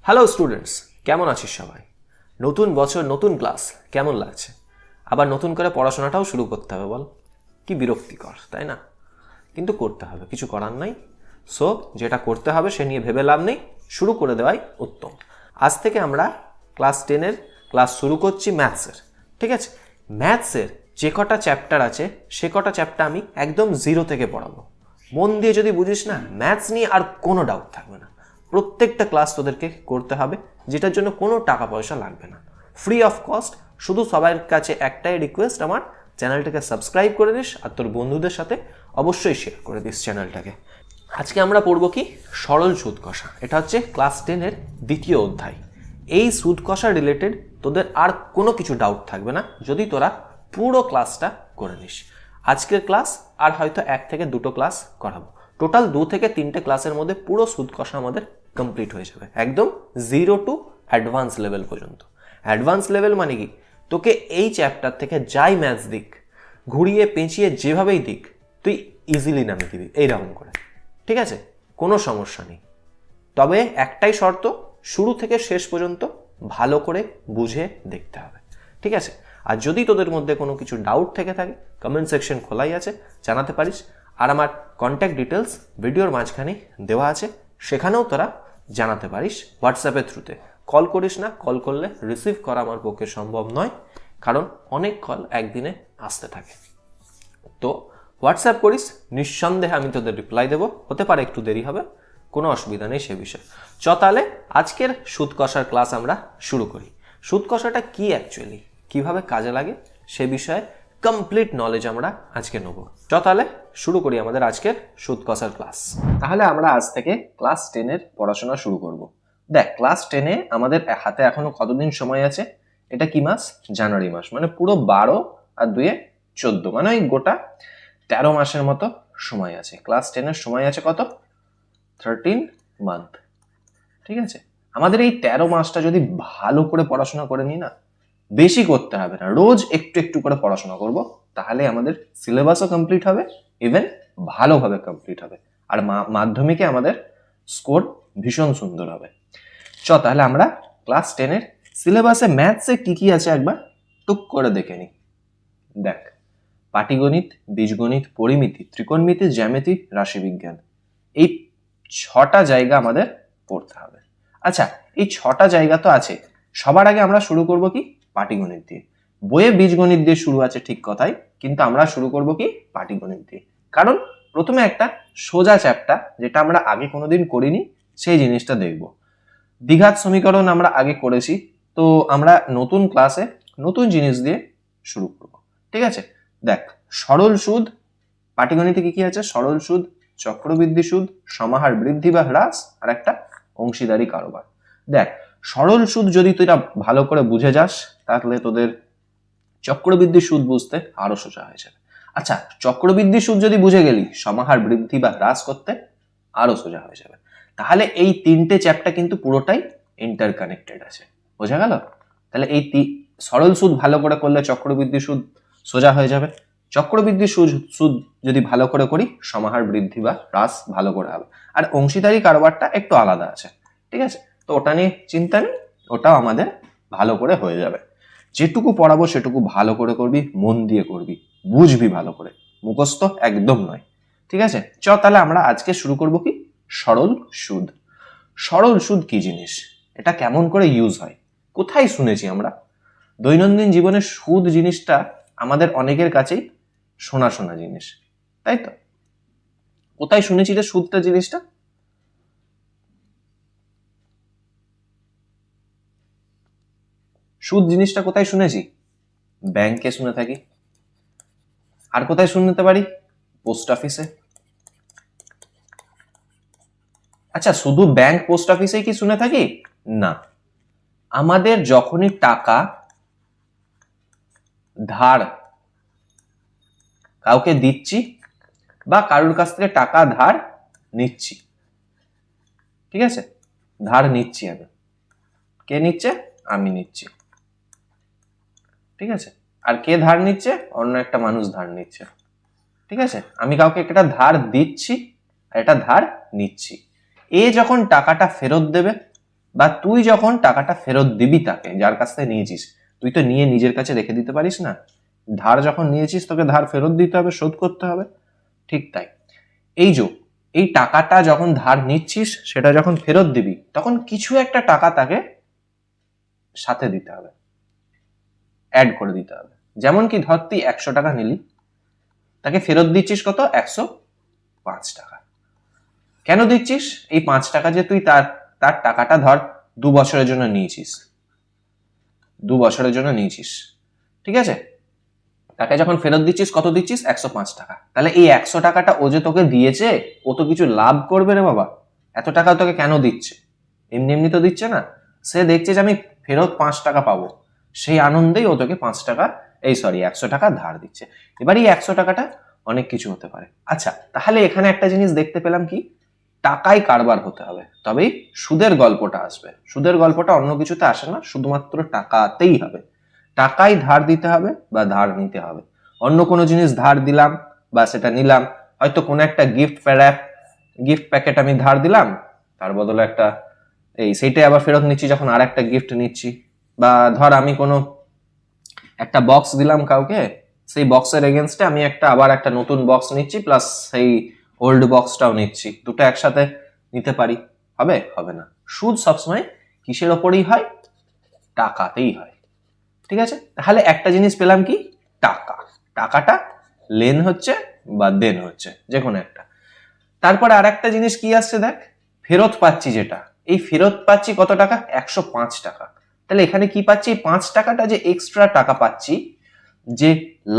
Hello students, কেমন আছিস সবাই? নতুন বছর, নতুন ক্লাস, কেমন লাগছে? আবার নতুন করে পড়াশোনাটাও শুরু করতে হবে, বল? কি বিরক্তিকর, তাই না? কিন্তু করতে হবে, কিছু করার নাই। সো যেটা করতে হবে সে নিয়ে ভেবে লাভ নেই, শুরু করে দেওয়াই উত্তম। আজ থেকে আমরা ক্লাস 10-এর ক্লাস শুরু করছি ম্যাথসের। ঠিক আছে? ম্যাথসের যে কটা চ্যাপ্টার আছে সে কটা চ্যাপ্টার আমি একদম জিরো থেকে পড়াবো। মন দিয়ে যদি বুঝিস না, ম্যাথস নিয়ে আর কোনো ডাউট থাকবে না। প্রত্যেকটা ক্লাস তোদেরকে করতে হবে, যেটার জন্য কোনো টাকা পয়সা লাগবে না, ফ্রি অফ কস্ট। শুধু সবার কাছে একটাই রিকোয়েস্ট, আমার চ্যানেলটাকে সাবস্ক্রাইব করে দিস আর তোর বন্ধুদের সাথে অবশ্যই শেয়ার করে দিস চ্যানেলটাকে। আজকে আমরা পড়বো কি? সরল সুদ কষা। এটা হচ্ছে ক্লাস 10-এর দ্বিতীয় অধ্যায়। এই সুদ কষা রিলেটেড তোদের আর কোনো কিছু ডাউট থাকবে না যদি তোরা পুরো ক্লাসটা করে নিস। আজকের ক্লাস আর হয়তো 1 থেকে 2টো ক্লাস করাবো। টোটাল 2 থেকে 3টে ক্লাসের মধ্যে পুরো সুদ কষা আমাদের কমপ্লিট হয়ে যাবে, একদম 0 টু অ্যাডভান্স লেভেল পর্যন্ত। অ্যাডভান্স লেভেল মানে কি? তোকে এই চ্যাপ্টার থেকে যাই ম্যাথস দিক, ঘুরিয়ে পেঁচিয়ে যেভাবেই দিক, তুই ইজিলি নামিয়ে দিবি এইরকম করে। ঠিক আছে? কোনো সমস্যা নেই। তবে একটাই শর্ত, শুরু থেকে শেষ পর্যন্ত ভালো করে বুঝে দেখতে হবে। ঠিক আছে? আর যদি তোদের মধ্যে কোনো কিছু ডাউট থেকে থাকে, কমেন্ট সেকশন খোলাই আছে, জানাতে পারিস। আর আমার কন্ট্যাক্ট ডিটেলস ভিডিওর মাঝখানে দেওয়া আছে, সেখানেও তোরা জানাতে পারিস হোয়াটসঅ্যাপের থ্রুতে। কল করিস না, কল করলে রিসিভ করা আমার পক্ষে সম্ভব নয়, কারণ অনেক কল একদিনে আসতে থাকে। তো হোয়াটসঅ্যাপ করিস, নিঃসন্দেহে আমি তোদের রিপ্লাই দেবো। হতে পারে একটু দেরি হবে, কোনো অসুবিধা নেই সে বিষয়ে। তাহলে আজকের সুদ কষার ক্লাস আমরা শুরু করি। সুদ কষাটা কি অ্যাকচুয়ালি, কিভাবে কাজে লাগে, সে বিষয়ে কমপ্লিট নলেজ আমরা আজকে নেব। তাহলে শুরু করি আমাদের আজকের সুদ কষার ক্লাস। তাহলে আমরা আজ থেকে ক্লাস 10-এর পড়াশোনা শুরু করব। দেখ, ক্লাস 10-এ আমাদের হাতে এখনো কতদিন সময় আছে? এটা কি মাস? জানুয়ারি মাস। মানে পুরো 12 আর 2-এ 14, মানে ওই গোটা 13 মাসের মতো সময় আছে। ক্লাস 10-এর সময় আছে কত? 13 মান্থ। ঠিক আছে? আমাদের এই 13 মাসটা যদি ভালো করে পড়াশোনা করে নিই না, বেশি করতে হবে না, রোজ একটু একটু করে পড়াশোনা করব, তাহলে আমাদের সিলেবাসও কমপ্লিট হবে, ইভেন ভালোভাবে কমপ্লিট হবে। আর মাধ্যমিকে আমাদের স্কোর ভীষণ সুন্দর হবে। তাহলে আমরা ক্লাস 10-এর সিলেবাসে ম্যাথসে কি কি আছে একবার টুক করে দেখে নিই। দেখ, পাটিগণিত, বীজগণিত, পরিমিতি, ত্রিকোণমিতি, জ্যামিতি, রাশিবিজ্ঞান, এই 6টা জায়গা আমাদের পড়তে হবে। আচ্ছা, এই 6টা জায়গা তো আছে। সবার আগে আমরা শুরু করব কি? পাটিগণিত দিয়ে। বইয়ে বীজগণিত দিয়ে শুরু আছে ঠিক কথাই, কিন্তু আমরা শুরু করব কি? পাটিগণিত দিয়ে। কারণ প্রথমে একটা সোজা চ্যাপ্টার, যেটা আমরা আগে কোনোদিন করিনি, সেই জিনিসটা দেখব। দ্বিঘাত সমীকরণ আমরা আগে করেছি, তো আমরা নতুন ক্লাসে নতুন জিনিস দিয়ে শুরু করব। ঠিক আছে? দেখ, সরল সুদ, পাটিগণিতে কি কি আছে? সরল সুদ, চক্রবৃদ্ধি সুদ, সমাহার বৃদ্ধি বা হ্রাস, আর একটা অংশীদারি কারবার। দেখ, সরল সুদ যদি তুই ভালো করে বুঝে যাস, তাহলে তোদের চক্রবৃদ্ধি সুদ বুঝতে আরো সোজা হয়ে যাবে। আচ্ছা, চক্রবৃদ্ধি সুদ যদি বুঝে গেলি, সমাহার বৃদ্ধি বা হ্রাস করতে আরো সোজা হয়ে যাবে। তাহলে এই 3টে চ্যাপ্টার কিন্তু পুরোটাই ইন্টারকানেক্টেড আছে। বোঝা গেল? তাহলে এই সরল সুদ ভালো করে করলে চক্রবৃদ্ধি সুদ সোজা হয়ে যাবে। চক্রবৃদ্ধি সুদ যদি ভালো করে করি, সমাহার বৃদ্ধি বা হ্রাস ভালো করে হবে। আর অংশীদারি কারবারটা একটু আলাদা আছে। ঠিক আছে? তো ওটা নিয়ে চিন্তা নেই, ওটাও আমাদের ভালো করে হয়ে যাবে। যেটুকু পড়াবো সেটুকু ভালো করে করবি, মন দিয়ে করবি, বুঝবি ভালো করে, মুখস্থ একদম নয়। ঠিক আছে? তাহলে আমরা আজকে শুরু করব কি? সরল সুদ। সরল সুদ কি জিনিস? এটা কেমন করে ইউজ হয়? কোথায় শুনেছি আমরা? দৈনন্দিন জীবনে সুদ জিনিসটা আমাদের অনেকের কাছেই শোনা শোনা জিনিস, তাই তো? কোথায় শুনেছি যে সুদটা জিনিসটা? সুদ জিনিসটা কোথায় শুনেছি? ব্যাংকে শুনে থাকি। আর কোথায় শুনতে পারি? পোস্ট অফিসে। আচ্ছা, শুধু ব্যাংক পোস্ট অফিসেই কি শুনে থাকি? না, আমাদের যখনই টাকা ধার কাউকে দিচ্ছি বা কারোর কাছ থেকে টাকা ধার নিচ্ছি, ঠিক আছে? ধার নিচ্ছি আমি, কে নিচ্ছে? আমি নিচ্ছি। ঠিক আছে? আর কে ধার নিচ্ছে? অন্য একটা মানুষ ধার নিচ্ছে। ঠিক আছে? আমি কাউকে একটা ধার দিচ্ছি আর এটা ধার নিচ্ছি। এ যখন টাকাটা ফেরত দেবে বা তুই যখন টাকাটা ফেরত দিবি তাকে যার কাছ থেকে নিয়েছিস, তুই তো নিয়ে নিজের কাছে রেখে দিতে পারিস না। ধার যখন নিয়েছিস তোকে ধার ফেরত দিতে হবে, শোধ করতে হবে। ঠিক তাই, এই টাকাটা যখন ধার নিচ্ছিস সেটা যখন ফেরত দিবি তখন কিছু একটা টাকা তাকে সাথে দিতে হবে, অ্যাড করে দিতে হবে। যেমন কি ধর তুই 100 টাকা নিলি, তাকে ফেরত দিচ্ছিস কত? 105 টাকা। কেন দিচ্ছিস? এই 5 টাকা যে তুই তার টাকাটা ধর 2 বছরের জন্য নিয়েছিস, 2 বছরের জন্য নিয়েছিস, ঠিক আছে? তাকে যখন ফেরত দিচ্ছিস কত দিচ্ছিস? 105 টাকা। তাহলে এই 100 টাকাটা ও যে তোকে দিয়েছে, ও তো কিছু লাভ করবে রে বাবা। এত টাকা তোকে কেন দিচ্ছে? এমনি এমনি তো দিচ্ছে না। সে দেখছে যে আমি ফেরত 5 টাকা পাবো, সেই আনন্দেই ও তোকে 5 টাকা 100 টাকা ধার দিচ্ছে। এবার এই 100 টাকাটা অনেক কিছু হতে পারে। আচ্ছা, তাহলে এখানে একটা জিনিস দেখতে পেলাম কি, টাকায় কারবার হতে হবে, তবেই সুদের গল্পটা আসবে। সুদের গল্পটা অন্য কিছুতে আসে না, শুধুমাত্র টাকাতেই হবে। টাকায় ধার দিতে হবে বা ধার নিতে হবে। অন্য কোনো জিনিস ধার দিলাম বা সেটা নিলাম, হয়তো কোনো একটা গিফট প্যাকেট আমি ধার দিলাম, তার বদলে একটা সেইটাই আবার ফেরত নিচ্ছি যখন আর একটা গিফট নিচ্ছি। বা ধর আমি কোনো একটা বক্স দিলাম কাউকে, সেই বক্সের এগেনস্টে আমি আবার একটা নতুন বক্স নিচ্ছি, প্লাস সেই ওল্ড বক্সটাও নিচ্ছি, দুটো একসাথে নিতে পারি? হবে? হবে না। সুদ সবসময় কিসের ওপরেই হয়? টাকাতেই হয়। ঠিক আছে, তাহলে একটা জিনিস পেলাম কি, টাকাটা লেন হচ্ছে বা দেন হচ্ছে, যে কোনো একটা। তারপরে আর একটা জিনিস কি আসছে দেখ, ফেরত পাচ্ছি যেটা, এই ফেরত পাচ্ছি কত টাকা? 105 টাকা। তাহলে এখানে কি পাচ্ছি? 5 টাকাটা যে এক্সট্রা টাকা পাচ্ছি, যে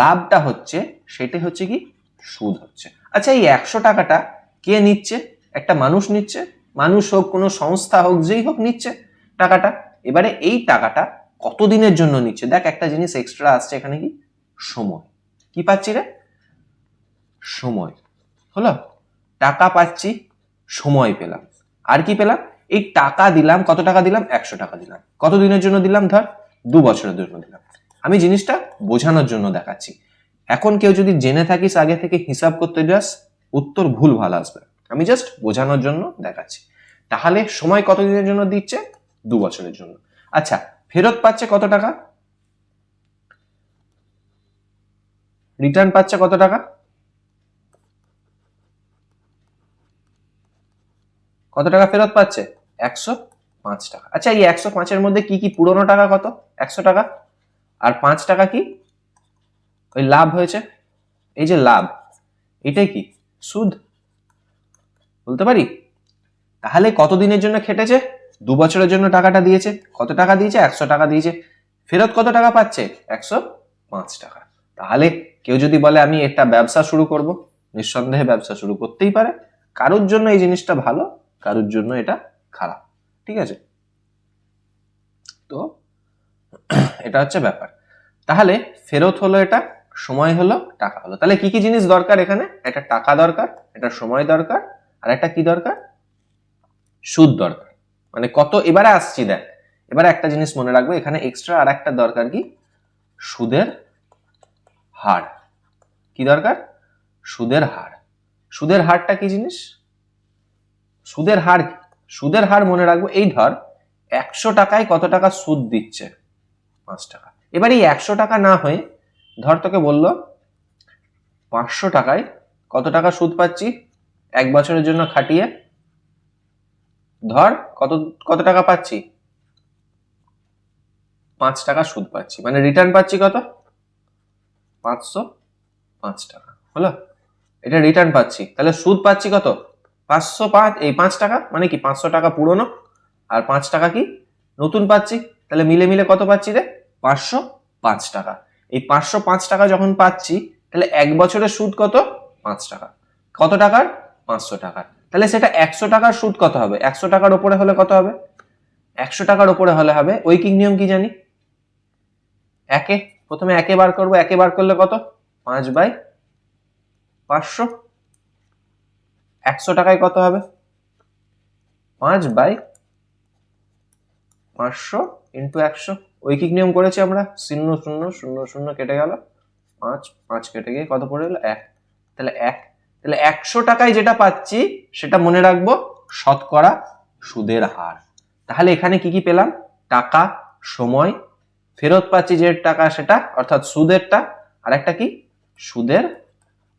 লাভটা হচ্ছে, সেটা হচ্ছে কি সুদ হচ্ছে। আচ্ছা, এই 100 টাকাটা কে নিচ্ছে? একটা মানুষ নিচ্ছে, মানুষ হোক কোনো সংস্থা হোক, যেই হোক নিচ্ছে টাকাটা। এবারে এই টাকাটা কতদিনের জন্য নিচ্ছে? দেখ একটা জিনিস এক্সট্রা আসছে এখানে, কি সময়। কি পাচ্ছি রে? সময়। হলো, টাকা পাচ্ছি, সময় পেলাম, আর কি পেলাম? এই টাকা দিলাম, কত টাকা দিলাম? 100 টাকা দিলাম। কত দিনের জন্য দিলাম? ধর 2 বছরের জন্য দিলাম। আমি জিনিসটা বোঝানোর জন্য দেখাচ্ছি। এখন কেউ যদি জেনে থাকিস আগে থেকে হিসাব করতে যাস, উত্তর ভুল ভাল আসবে। আমি জাস্ট বোঝানোর জন্য দেখাচ্ছি। তাহলে সময় কত দিনের জন্য দিচ্ছে? 2 বছরের জন্য। আচ্ছা, ফেরত পাচ্ছে কত টাকা? রিটার্ন পাচ্ছে কত টাকা? কত টাকা ফেরত পাচ্ছে? 105 টাকা। আচ্ছা, এই 105-এর মধ্যে কি কি পুরনো টাকা কত? 100 টাকা। আর 5 টাকা কি? ওই লাভ হয়েছে। এই যে লাভ, এটাই কি সুদ? বলতে পারি? তাহলে কত দিনের জন্য খেটেছে? 2 বছরের জন্য টাকাটা দিয়েছে। কত টাকা দিয়েছে? 100 টাকা দিয়েছে। ফেরত কত টাকা পাচ্ছে? 105 টাকা। তাহলে কেউ যদি বলে আমি একটা ব্যবসা শুরু করব, নিঃসন্দেহে ব্যবসা শুরু করতেই পারে। কারোর জন্য এই জিনিসটা ভালো, কারোর জন্য এটা খারাপ। ঠিক আছে, তো এটা হচ্ছে ব্যাপার। তাহলে ফেরত হলো, এটা সময় হলো, টাকা হলো। তাহলে কি কি জিনিস দরকার এখানে? একটা টাকা দরকার, একটা সময় দরকার, আর একটা কি দরকার? সুদ দরকার। মানে কত? এবারে আসছি দেখ, এবারে একটা জিনিস মনে রাখবো, এখানে এক্সট্রা আর একটা দরকার কি, সুদের হার। কি দরকার? সুদের হার। সুদের হারটা কি জিনিস? সুদের হার, সুদের হার মনে রাখবো, এই ধর 100 টাকায় কত টাকা সুদ দিচ্ছে? 5 টাকা। এবার এই 100 টাকা না হয়ে ধর তোকে বললো 500 টাকায় কত টাকা সুদ পাচ্ছি 1 বছরের জন্য খাটিয়ে? ধর কত কত টাকা পাচ্ছি? 5 টাকা সুদ পাচ্ছি, মানে রিটার্ন পাচ্ছি কত? 505 টাকা। হলো, এটা রিটার্ন পাচ্ছি। তাহলে সুদ পাচ্ছি কত? 505। এই 5 টাকা মানে কি 500 টাকা পুরনো, আর 5 টাকা কি নতুন পাচ্ছি। তাহলে মিলে মিলে কত পাচ্ছি রে? 505 টাকা। এই 505 টাকা যখন পাচ্ছি, তাহলে 1 বছরের সুদ কত? 5 টাকা। কত টাকার? 500 টাকার। তাহলে সেটা 100 টাকার সুদ কত হবে? 100 টাকার উপরে হলে কত হবে? 100 টাকার উপরে হলে হবে, ঐকিক নিয়ম কি জানি? একে, প্রথমে একে বার করবো। একে বার করলে কত? 5/500। 100 টাকায় কত হবে? 5/500 ইন্টু 100। ঐকিক নিয়ম করেছি আমরা, 0 0 0 0 কেটে গেল, 5 5 কেটে গিয়ে কত পড়ে গেল? 1। তাহলে 1। তাহলে 100 টাকায় যেটা পাচ্ছি সেটা মনে রাখবো শতকরা সুদের হার। তাহলে এখানে কি কি পেলাম? টাকা, সময়, ফেরত পাচ্ছি যে টাকা সেটা অর্থাৎ সুদেরটা, আর একটা কি? সুদের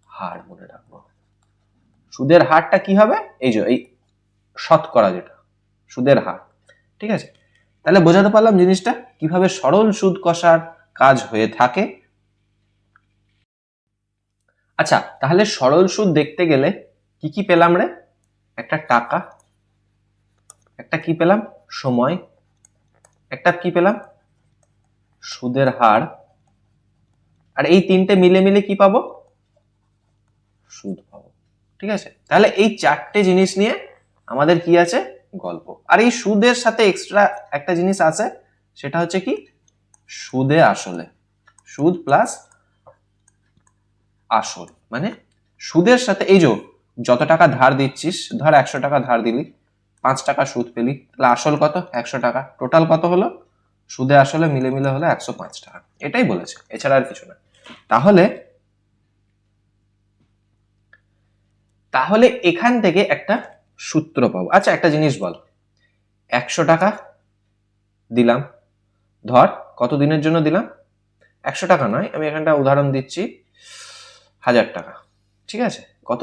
হার। মনে রাখবো সুদের হারটা কি হবে? এই যে এই শতকরা যেটা সুদের হার। ঠিক আছে, তাহলে বোঝাতে পারলাম জিনিসটা কিভাবে সরল সুদ কষার কাজ হয়ে থাকে। আচ্ছা, তাহলে সরল সুদ দেখতে গেলে কি কি পেলাম রে? একটা টাকা, একটা কি পেলাম? সময়, একটা কি পেলাম? সুদের হার, আর এই তিনটে মিলে মিলে কি পাবো? সুদ পাবো। ঠিক আছে, তাহলে এই চারটে জিনিস নিয়ে আমাদের কি আছে? গল্প। আর এই সুদের সাথে এক্সট্রা একটা জিনিস আছে, সেটা হচ্ছে কি? সুদে আসলে, সুদ প্লাস আসল। মানে সুদের সাথে এই যে যত টাকা ধার দিচ্ছিস, ধর 100 টাকা ধার দিলি, 5 টাকা সুদ পেলি, তাহলে আসল কত? 100 টাকা। টোটাল কত হলো? সুদে আসলে মিলে মিলে হলো 105 টাকা। এটাই বলেছে, এছাড়া আর কিছু না। তাহলে তাহলে এখান থেকে একটা সূত্র পাবো। আচ্ছা, একটা জিনিস বল, 100 টাকা দিলাম, ধর কত দিনের জন্য দিলাম? 100 টাকা নয়, আমি এখানটা উদাহরণ দিচ্ছি, 1000 টাকা। ঠিক আছে, কত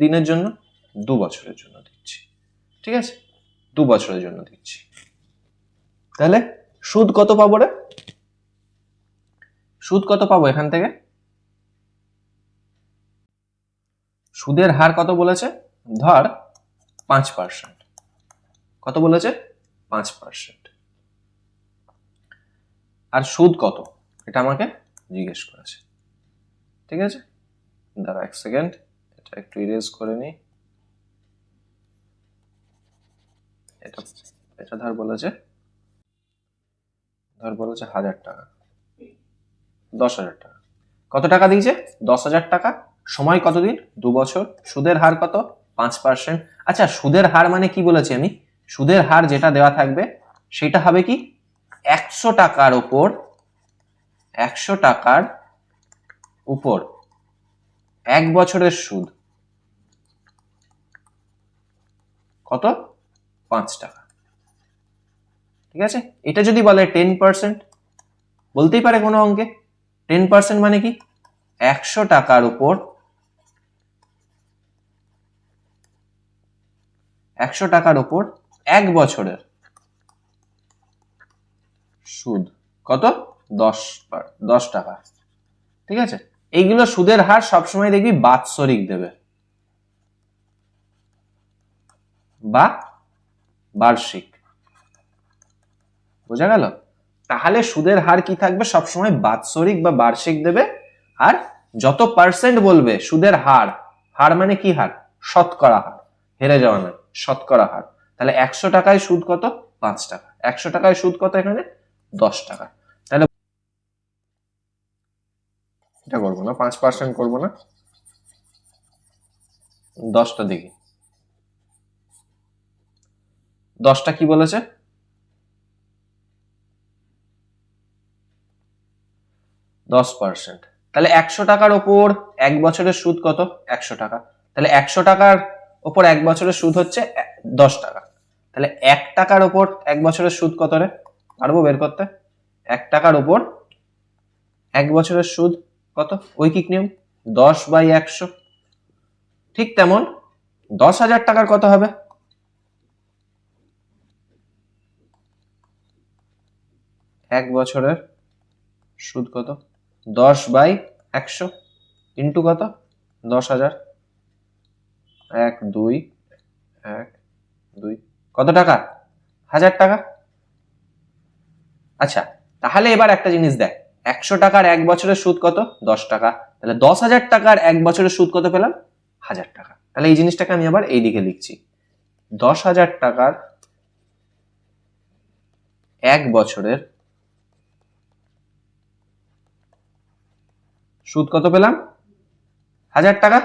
দিনের জন্য? 2 বছরের জন্য দিচ্ছি। ঠিক আছে, 2 বছরের জন্য দিচ্ছি। তাহলে সুদ কত পাবো রে? সুদ কত পাবো এখান থেকে? সুদের হার কত বলেছে? ধর 5%। কত বলেছে? 5%। আর সুদ কত এটা আমাকে জিজ্ঞেস করেছে। ঠিক আছে, দাঁড়া 1 সেকেন্ড, এটা একটু ইরেজ করে নি। এটা এটা ধর বলেছে 1000 টাকা, 10,000 টাকা। কত টাকা দিয়েছে? 10,000 টাকা। সময় কতদিন? 2 বছর। সুদের হার কত? 5%। আচ্ছা, সুদের হার মানে কি বলেছি আমি? সুদের হার যেটা দেওয়া থাকবে সেটা হবে কি? 100 টাকার উপর 100 টাকার উপর 1 বছরের সুদ কত? 5 টাকা। ঠিক আছে, এটা যদি বলে 10%, বলতেই পারে কোনো অঙ্কে। 10% মানে কি? 100 টাকার উপর 100 টাকার উপর 1 বছরের সুদ কত? 10 টাকা। ঠিক আছে, এইগুলো সুদের হার সবসময় দেখবি বাৎসরিক দেবে বা বার্ষিক। বোঝা গেল? তাহলে সুদের হার কি থাকবে? সবসময় বাৎসরিক বা বার্ষিক দেবে। আর যত পার্সেন্ট বলবে সুদের হার, হার মানে কি হার? শতকরা হার, হেরে যাওয়া নয়, শতকরা হার। তাহলে 100 টাকায় সুদ কত? 5 টাকা। 100 টাকায় সুদ কত এখানে? 10 টাকা। তাহলে এটা করবো না, 5% করবো না, 10টা দেখি। 10টা কি বলেছে? 10%। তাহলে 100 টাকার ওপর 1 বছরের সুদ কত? 100 টাকা। তাহলে 100 টাকার ওপর 1 বছরের সুদ হচ্ছে 10 টাকা। তাহলে 1 টাকার ওপর 1 বছরের সুদ কত রে? পারবো বের করতে? 1 টাকার ওপর 1 বছরের সুদ কত? ঐকিক নিয়ম, 10/100। ঠিক তেমন 10,000 টাকার কত হবে? 1 বছরের সুদ কত? 10/100 ইন্টু কত? 10,000। 1 2 1 2 কত টাকা? 1000 টাকা। আচ্ছা, তাহলে এবার একটা জিনিস দেখ, 100 টাকার 1 বছরের সুদ কত? 10 টাকা। তাহলে 10,000 টাকার 1 বছরের সুদ কত পেলাম? 1000 টাকা। তাহলে এই জিনিসটাকে আমি আবার এই দিকে লিখছি, 10,000 টাকার 1 বছরের সুদ কত পেলাম? 1000 টাকা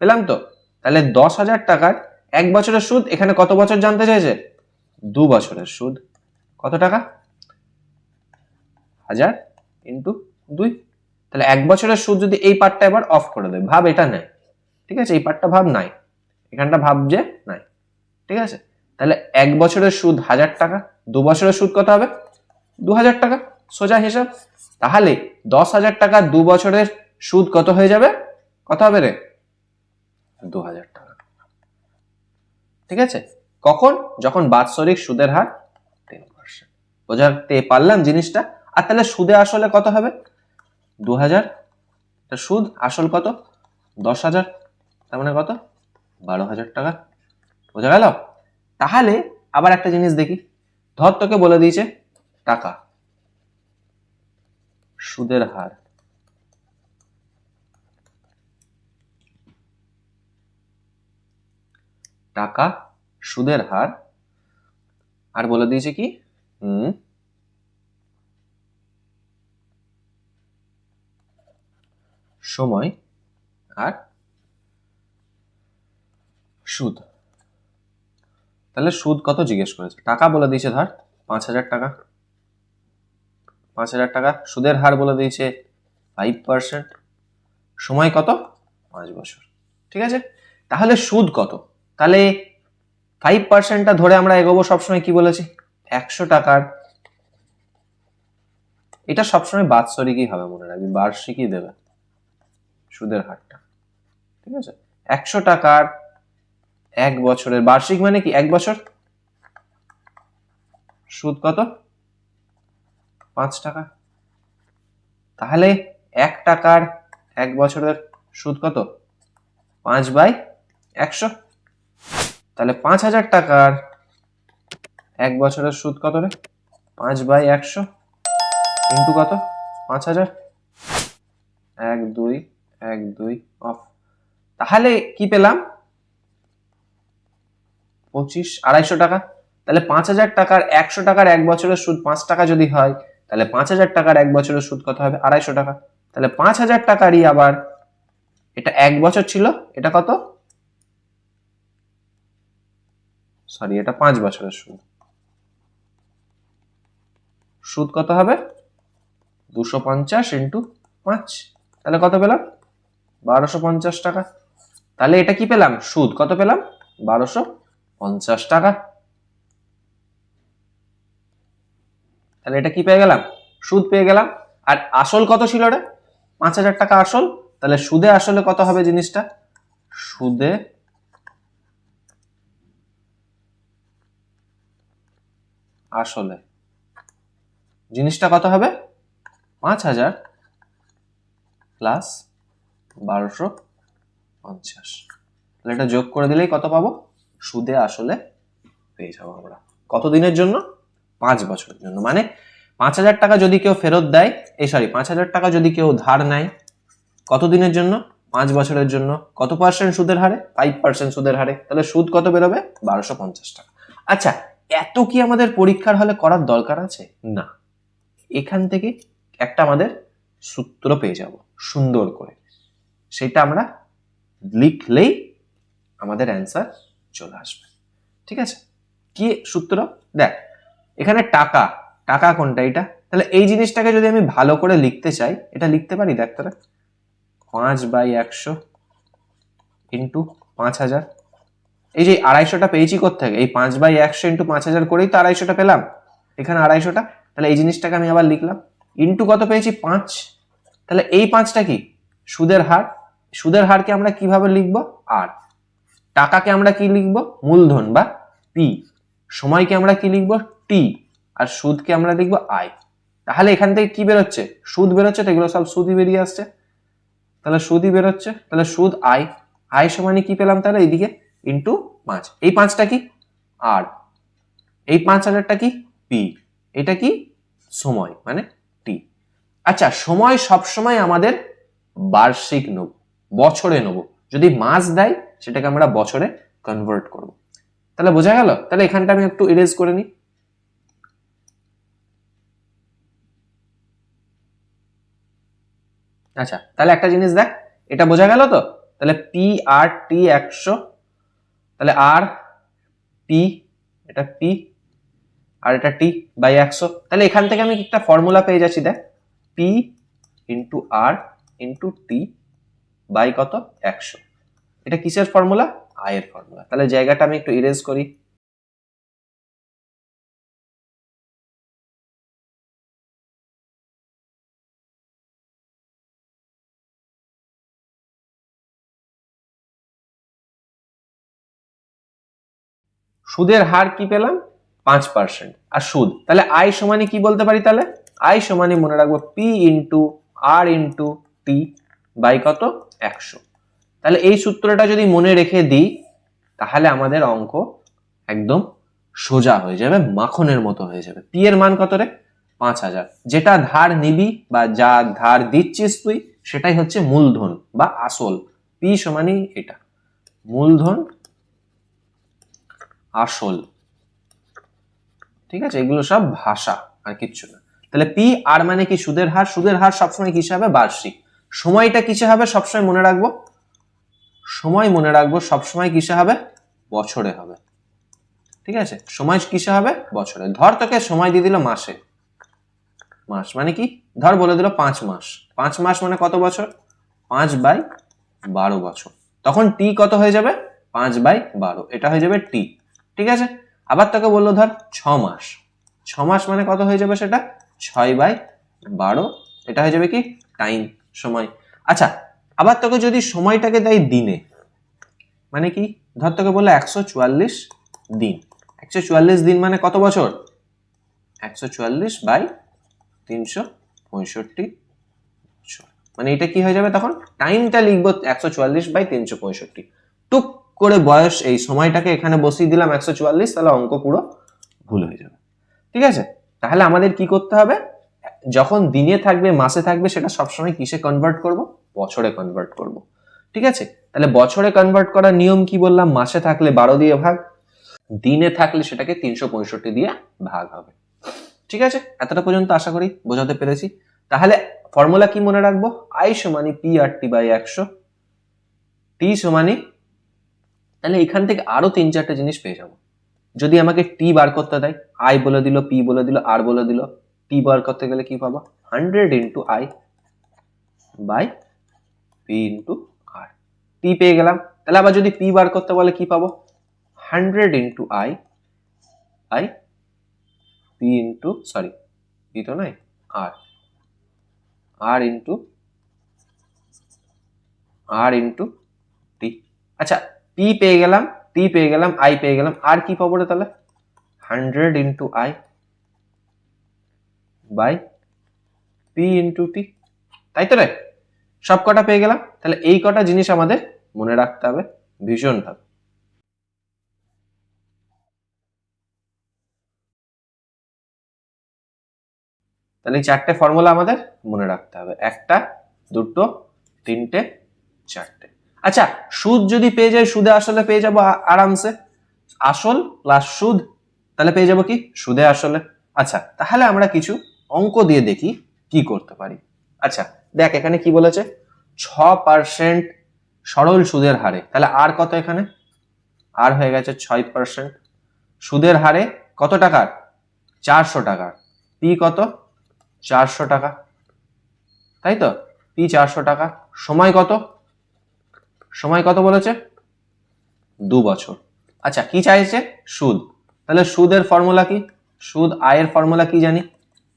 পেলাম তো। তাহলে 10,000 টাকার 1 বছরের সুদ, এখানে কত বছর জানতে চাইছে? 2 বছরের সুদ কত টাকা? 1000 ইন্টু 2। তাহলে 1 বছরের সুদ যদি এই পার্টটা এবার অফ করে দেয়, ভাব এটা নাই। ঠিক আছে, এই পার্টটা ভাব নাই, এখানটা ভাব যে নাই। ঠিক আছে, তাহলে 1 বছরের সুদ 1000 টাকা, 2 বছরের সুদ কত হবে? 2000 টাকা, সোজা হিসাব। তাহলে 10,000 টাকা 2 বছরের সুদ কত হয়ে যাবে? কত হবে রে? 2000 টাকা। ঠিক আছে, কখন? যখন বাৎসরিক সুদের হার 10%। বোঝাতে পারলাম জিনিসটা? আর তাহলে সুদে আসলে কত হবে? 2000, সুদ আসল কত? 10,000, তার মানে কত? 12,000 টাকা। বোঝা গেল? তাহলে আবার একটা জিনিস দেখি, ধর তোকে বলে দিয়েছে টাকা সুদের হার টাকা সুদের হার, আর বলে দিয়েছে কি সময় আর সুদ। তাহলে সুদ কত জিজ্ঞেস করেছে? টাকা বলে দিয়েছে ধর 5,000 টাকা, 5,000 টাকা। সুদের হার বলে দিয়েছে 5%, সময় কত? 5 বছর। ঠিক আছে, তাহলে সুদ কত? তাহলে 5%টা ধরে আমরা এগোবো সবসময়। কি বলেছি? 100 টাকার, এটা সবসময় বাৎসরিকই হবে, মনে রাখবি, বার্ষিকই দেবে সুদের হারটা। ঠিক আছে, 100 টাকার 1 বছরের, বার্ষিক মানে কি 1 বছর, সুদ কত? 5 টাকা। তাহলে 1 টাকার 1 বছরের সুদ কত? 5/100। তাহলে 5,000 টাকার 1 বছরের সুদ কত রে? 5/100 ইন্টু কত? 5,000। 1 2 1 2 অফ। তাহলে কি পেলাম? 2,500 টাকা। তাহলে 5,000 টাকার 100 টাকার 1 বছরের সুদ 5 টাকা যদি হয়, তাহলে 5,000 টাকার 1 বছরের সুদ কত হবে? 250 টাকা। তাহলে 5,000 টাকারই আবার, এটা 1 বছর ছিল, এটা কত? সরি, এটা 5 বছরের সুদ। সুদ কত হবে? 250 ইন্টু 5, তাহলে কত পেলাম? 1250 টাকা। তাহলে এটা কি পেলাম? সুদ কত পেলাম? 1250 টাকা। তাহলে এটা কি পেয়ে গেলাম? সুদ পেয়ে গেলাম। আর আসল কত ছিল রে? 5,000 টাকা আসল। তাহলে সুদে আসলে কত হবে জিনিসটা? সুদে আসলে জিনিসটা কত হবে? 5,000 প্লাস 1250। তাহলে এটা যোগ করে দিলেই কত পাবো? সুদে আসলে পেয়ে যাবো আমরা। কত দিনের জন্য? 5 বছরের জন্য। মানে 5,000 টাকা যদি কেউ ফেরত দেয়, 5,000 টাকা যদি কেউ ধার নেয়, কত দিনের জন্য? 5 বছরের জন্য। কত পার্সেন্ট সুদের হারে? 5% সুদের হারে। তাহলে সুদ কত বেরোবে? 1250 টাকা। আচ্ছা, এত কি আমাদের পরীক্ষার হলে করার দরকার আছে? না, এখান থেকে একটা আমাদের সূত্র পেয়ে যাব সুন্দর করে, সেটা আমরা লিখলেই আমাদের অ্যান্সার চলে আসবে। ঠিক আছে, কি সূত্র? দেখ, এখানে টাকা, টাকা কোনটা? এটা। তাহলে এই জিনিসটাকে যদি আমি ভালো করে লিখতে চাই, এটা লিখতে পারি। দেখ তোরা, 5/100 ইন্টু 5,000। এই যে 250টা পেয়েছি কোত্থেকে? এই 5/100 ইন্টু 5,000 করেই তো 250টা পেলাম, এখানে 250টা। তাহলে এই জিনিসটাকে আমি আবার লিখলাম। ইন্টু কত পেয়েছি? 5। তাহলে এই 5টা কি? সুদের হার। সুদের হারকে আমরা কিভাবে লিখবো? আর। টাকাকে আমরা কি লিখবো? মূলধন বা পি। সময়কে আমরা কি লিখবো? টি। আর সুদকে আমরা লিখবো আই। তাহলে এখান থেকে কি বেরোচ্ছে? সুদ বেরোচ্ছে, তো এগুলো সব সুদই বেরিয়ে আসছে। তাহলে সুদই বেরোচ্ছে। তাহলে সুদ আই, আই সমানে কি পেলাম? তাহলে এইদিকে ইন্টু 5। এই 5টা কি? আর। এই 5,000টা কি? পি। এটা কি? সময় মানে টি। আচ্ছা, সময় সবসময় আমাদের বার্ষিক নেব, বছরে নেব। যদি মাস দেয়, সেটাকে আমরা বছরে কনভার্ট করব। তাহলে বোঝা গেল? তাহলে এখানটা আমি একটু ইরেজ করে নিই। আচ্ছা, তাহলে একটা জিনিস দেখ, এটা বোঝা গেল তো? তাহলে পি আর টি 100, তাহলে আর পি, এটা পি আর এটা টি বাই 100। তাহলে এখান থেকে আমি একটা ফর্মুলা পেয়ে যাচ্ছি। দেখ, P into R into T by কত? 100। এটা কিসের ফর্মুলা? আয়ের ফর্মুলা। তাহলে জায়গাটা আমি একটু ইরেজ করি। সুদের হার কি পেলাম 5%, আর সুদ, তাহলে আই সমানই কি বলতে পারি, তাহলে আই সমানই মনে রাখবো P into R into T by কত 100। তাহলে এই সূত্রটা যদি মনে রেখে দিই তাহলে আমাদের অঙ্ক একদম সোজা হয়ে যাবে, মাখনের মতো হয়ে যাবে। পি এর মান কত রে 5000, যেটা ধার নিবি বা যা ধার দিচ্ছিস তুই সেটাই হচ্ছে মূলধন বা আসল। পি সমানই এটা মূলধন আসল, ঠিক আছে, এগুলো সব ভাষা আর কিচ্ছু না। তাহলে পি আর মানে কি সুদের হার, সুদের হার সবসময় কিসে হবে বার্ষিক। সময়টা কিসে হবে সবসময় মনে রাখবো, সময় মনে রাখবো সবসময় কিসে হবে বছরে হবে, ঠিক আছে, সময় কিসে হবে বছরে। ধর তোকে সময় দিয়ে দিল মাসে, মাস মানে কি ধর বলে দিল 5 মাস, 5 মাস মানে কত বছর 5/12 বছর, তখন টি কত হয়ে যাবে 5/12, এটা হয়ে যাবে টি, ঠিক আছে। আবার তোকে বললো ধর 6 মাস, 6 মাস মানে কত হয়ে যাবে সেটা 6/12, এটা হয়ে যাবে কি টাইম সময়। আচ্ছা আবার তোকে যদি সময়টাকে দেয় দিনে, মানে কি ধর তোকে বললো 144 দিন, 144 দিন মানে কত বছর 144/365, মানে এটা কি হয়ে যাবে তখন টাইমটা লিখবো 144/365, টুক করে বয়স এই সময়টাকে এখানে বসিয়ে দিলাম 144, তাহলে অঙ্ক পুরো ভুল হয়ে যাবে, ঠিক আছে। তাহলে আমাদের কি করতে হবে, যখন দিনে থাকবে মাসে থাকবে সেটা সবসময় কিসে কনভার্ট করব বছরে কনভার্ট করব, ঠিক আছে। তাহলে বছরে কনভার্ট করার নিয়ম কি বললাম, মাসে থাকলে 12 দিয়ে ভাগ, দিনে থাকলে সেটাকে 365 দিয়ে ভাগ হবে, ঠিক আছে। এতটা পর্যন্ত আশা করি বোঝাতে পেরেছি। তাহলে ফর্মুলা কি মনে রাখবো, আই সমানি P R T by 100, T সমানি, তাহলে এখান থেকে আরো 3-4টে জিনিস পেয়ে যাবো। যদি আমাকে টি বার করতে দেয়, আই বলে দিল, পি বলে দিল, আর বলে দিল, টি বার করতে গেলে কি পাবো 100 into I by P into R, T পেয়ে গেলাম। তাহলে আবার যদি পি বার করতে বলে কি পাবো 100 into I I P into sorry P তো নয় আর, আর ইন্টু টি। আচ্ছা পি পেয়ে গেলাম, টি পেয়ে গেলাম, আই পেয়ে গেলাম, আর কি পাবো রে তাহলে 100 into I by P into T, তাই তো রে, সব কটা পেয়ে গেলাম। তাহলে এই কটা জিনিস আমাদের মনে রাখতে হবে ভীষণ ভাবে। তাহলে এই 4টে ফর্মুলা আমাদের মনে রাখতে হবে, 1টা 2টো 3টে 4টে। আচ্ছা সুদ যদি পেয়ে যাই, সুদে আসলে পেয়ে যাবো আরামসে, আসল প্লাস সুদ, তাহলে পেয়ে যাবো কি সুদে আসলে। আচ্ছা তাহলে আমরা কিছু অঙ্ক দিয়ে দেখি কি করতে পারি। আচ্ছা দেখ এখানে কি বলেছে 6% সরল সুদের হারে, তাহলে আর কত এখানে আর হয়ে গেছে 6%, সুদের হারে কত টাকার 400 টাকার, পি কত 400 টাকা, তাই তো পি 400 টাকা, সময় কত, সময় কত বলেছে 2 বছর। আচ্ছা কি চাইছে সুদ, তাহলে সুদের ফর্মুলা কি, সুদ আয়ের ফর্মুলা কি জানি,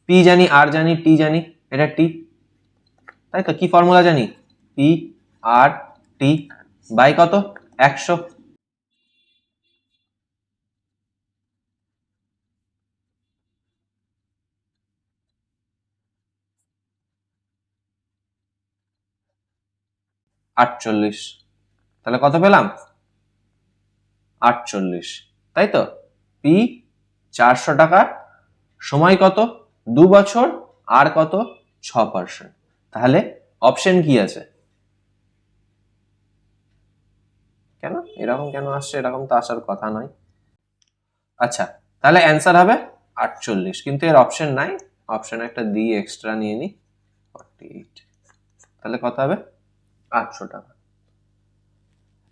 পি জানি, আর জানি, টি জানি, এটা টি, তাই তো কি ফর্মুলা জানি পি আর টি বাই কত 100, আটচল্লিশ, তাহলে কত পেলাম 48, তাই তো পি 400 টাকা, সময় কত 2 বছর, আর কত 6%, তাহলে অপশন কি আছে, কেন এরকম কেন আসছে, এরকম তো আসার কথা নয়। আচ্ছা তাহলে অ্যান্সার হবে 48, কিন্তু এর অপশন নাই, অপশন একটা দিয়ে এক্সট্রা নিয়ে নি 48, তাহলে কত হবে 800 টাকা,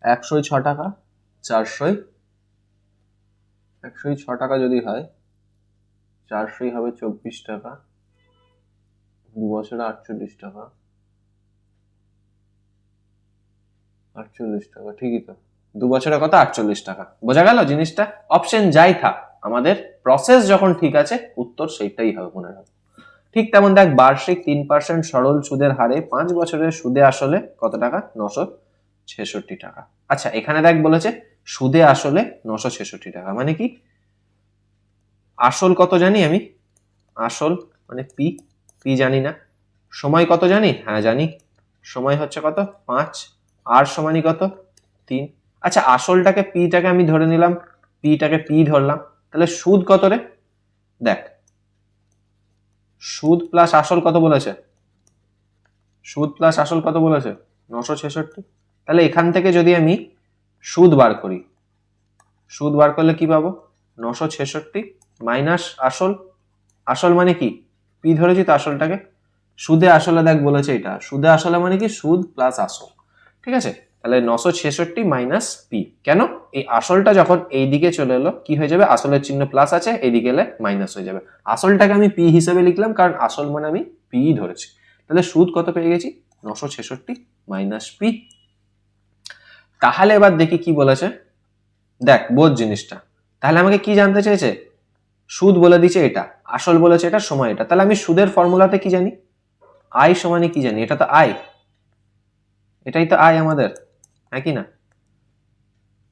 106 টাকা, 400, 106 টাকা যদি হয় 400 হবে 24 টাকা, 2 বছরে 48 টাকা, 48 টাকা, ঠিকই তো 2 বছরে কত 48 টাকা, বোঝা গেল জিনিসটা। অপশন যাই থাক আমাদের প্রসেস যখন ঠিক আছে উত্তর সেইটাই হবে মনে রাখো। ঠিক তেমন দেখ বার্ষিক 3% সরল সুদের হারে 5 বছরের সুদে আসলে কত টাকা 966 টাকা। আচ্ছা এখানে দেখ বলেছে সুদে আসলে 966 টাকা। মানে কি আসল কত জানি আমি, আসল মানে পি, পি জানি না। সময় কত জানি, হ্যাঁ জানি, সময় হচ্ছে কত 5, আর সমানই কত 3। আচ্ছা আসলটাকে পিটাকে আমি ধরে নিলাম, পিটাকে পি ধরলাম, তাহলে সুদ কত রে? দেখ সুদ প্লাস আসল কত বলেছে, সুদ প্লাস আসল কত বলেছে 966। তাহলে এখান থেকে যদি আমি সুদ বার করি, সুদ বার করলে কি পাবো 966 মাইনাস আসল, আসল মানে কি পি ধরেছি তো আসলটাকে, সুদে আসলে দেখ বলেছে এটা, সুদে আসলে মানে কি সুদ প্লাস আসল, ঠিক আছে। তাহলে 966 মাইনাস পি, কেন এই আসলটা যখন এই দিকে চলে এলো কি হয়ে যাবে, আসলের চিহ্ন প্লাস আছে এইদিকে এলে মাইনাস হয়ে যাবে, আসলটাকে আমি পি হিসেবে লিখলাম কারণ আসল মানে আমি পি ধরেছি। তাহলে সুদ কত পেয়ে গেছি 966 মাইনাস পি। তাহলে এবার দেখি কি বলেছে, দেখ বোধ জিনিসটা, তাহলে আমাকে কি জানতে চাইছে, সুদ বলে দিচ্ছে এটা, আসল বলেছে এটা, সময় এটা, তাহলে আমি সুদের ফর্মুলাতে কি জানি, আই সমানে কি জানি, এটা তো আই, এটাই তো আই আমাদের, হ্যাঁ কি না।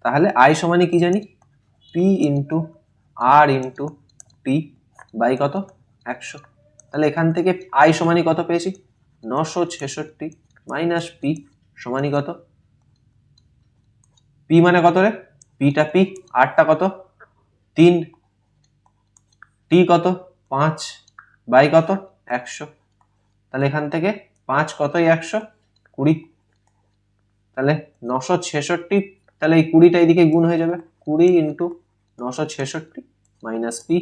তাহলে আই সমানে কি জানি, P into R into T by কত 100। তাহলে এখান থেকে আই সমানি কত পেয়েছি 966 মাইনাস পি সমানি কত, পি মানে কত রে, পিটা পি, আরটা কত 3, টি কত 5 বাই কত 100। তাহলে এখান থেকে 5 কতই 100 20, তাহলে 966, তাহলে এই 20টা এইদিকে গুণ হয়ে যাবে, 20 ইন্টু 966 মাইনাস পি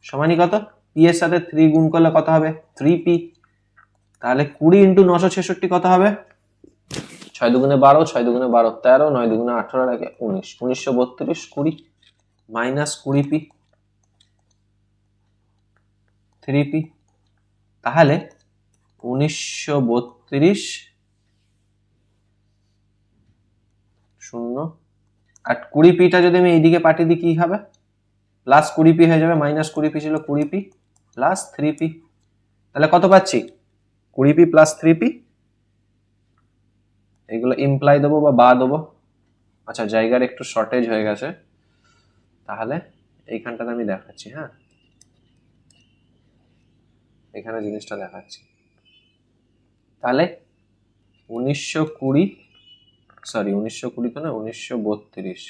সমানি কত, পি এর সাথে 3 গুণ করলে কত হবে 3p। তাহলে 20 ইন্টু 966 কত হবে, 6 দুগুণে 12, 6 দুগুণে 12 13, 9 দুগুণে 18 লাগে 19, 1932 20 মাইনাস 20p 3p। তাহলে 1932 শূন্য, আর 20pটা যদি আমি এইদিকে পাঠিয়ে দিই কি হবে, প্লাস 20p হয়ে যাবে, মাইনাস 20p ছিল 20p প্লাস 3p, তাহলে কত পাচ্ছি 20p প্লাস 3p। এগুলো ইমপ্লাই দেবো বা দেবো, আচ্ছা জায়গার একটু শর্টেজ হয়ে গেছে, তাহলে এইখানটাতে আমি দেখাচ্ছি, হ্যাঁ এখানে জিনিসটা দেখাচ্ছি। তাহলে 1920, সরি 1920 তো না 1932,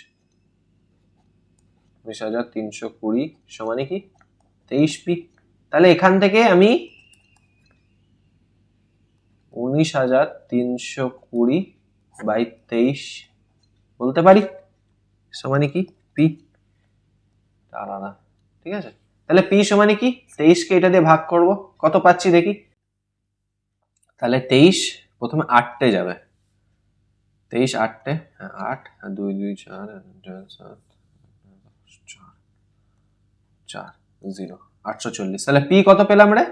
19,320 সমানে কি 23p। তাহলে এখান থেকে আমি 19,320 বাই 23 বলতে পারি সমানে কি পি, আলাদা, ঠিক আছে। তাহলে পি সমানে কি 23কে এটা দিয়ে ভাগ করব, কত পাচ্ছি দেখি, তাহলে 23 প্রথমে 8টে যাবে, 23 8টে, 8 2 2 4 7 4 0 840। তাহলে পি কত পেলাম রে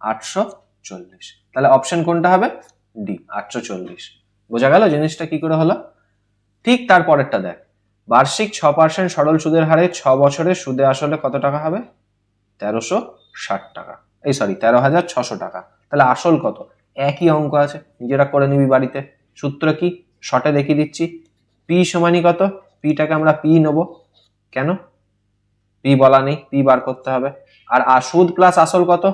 840, তাহলে অপশন কোনটা হবে ডি 840। বোঝা গেল জিনিসটা কি করে হলো। ঠিক তারপরেরটা দেখ, বার্ষিক 6% সরল সুদের হারে 6 বছরে সুদে আসলে কত টাকা হবে 1360 টাকা, এই সরি 13,600 টাকা। তাহলে আসল কত, একই অঙ্ক আছে নিজেরা করে নিবি বাড়িতে, সূত্র কি শর্টে দেখিয়ে দিচ্ছি, পি সমানি কত, পিটাকে আমরা পি নেব, কেন পি বলা নেই, পি বার করতে হবে, আর সুদ প্লাস আসল কত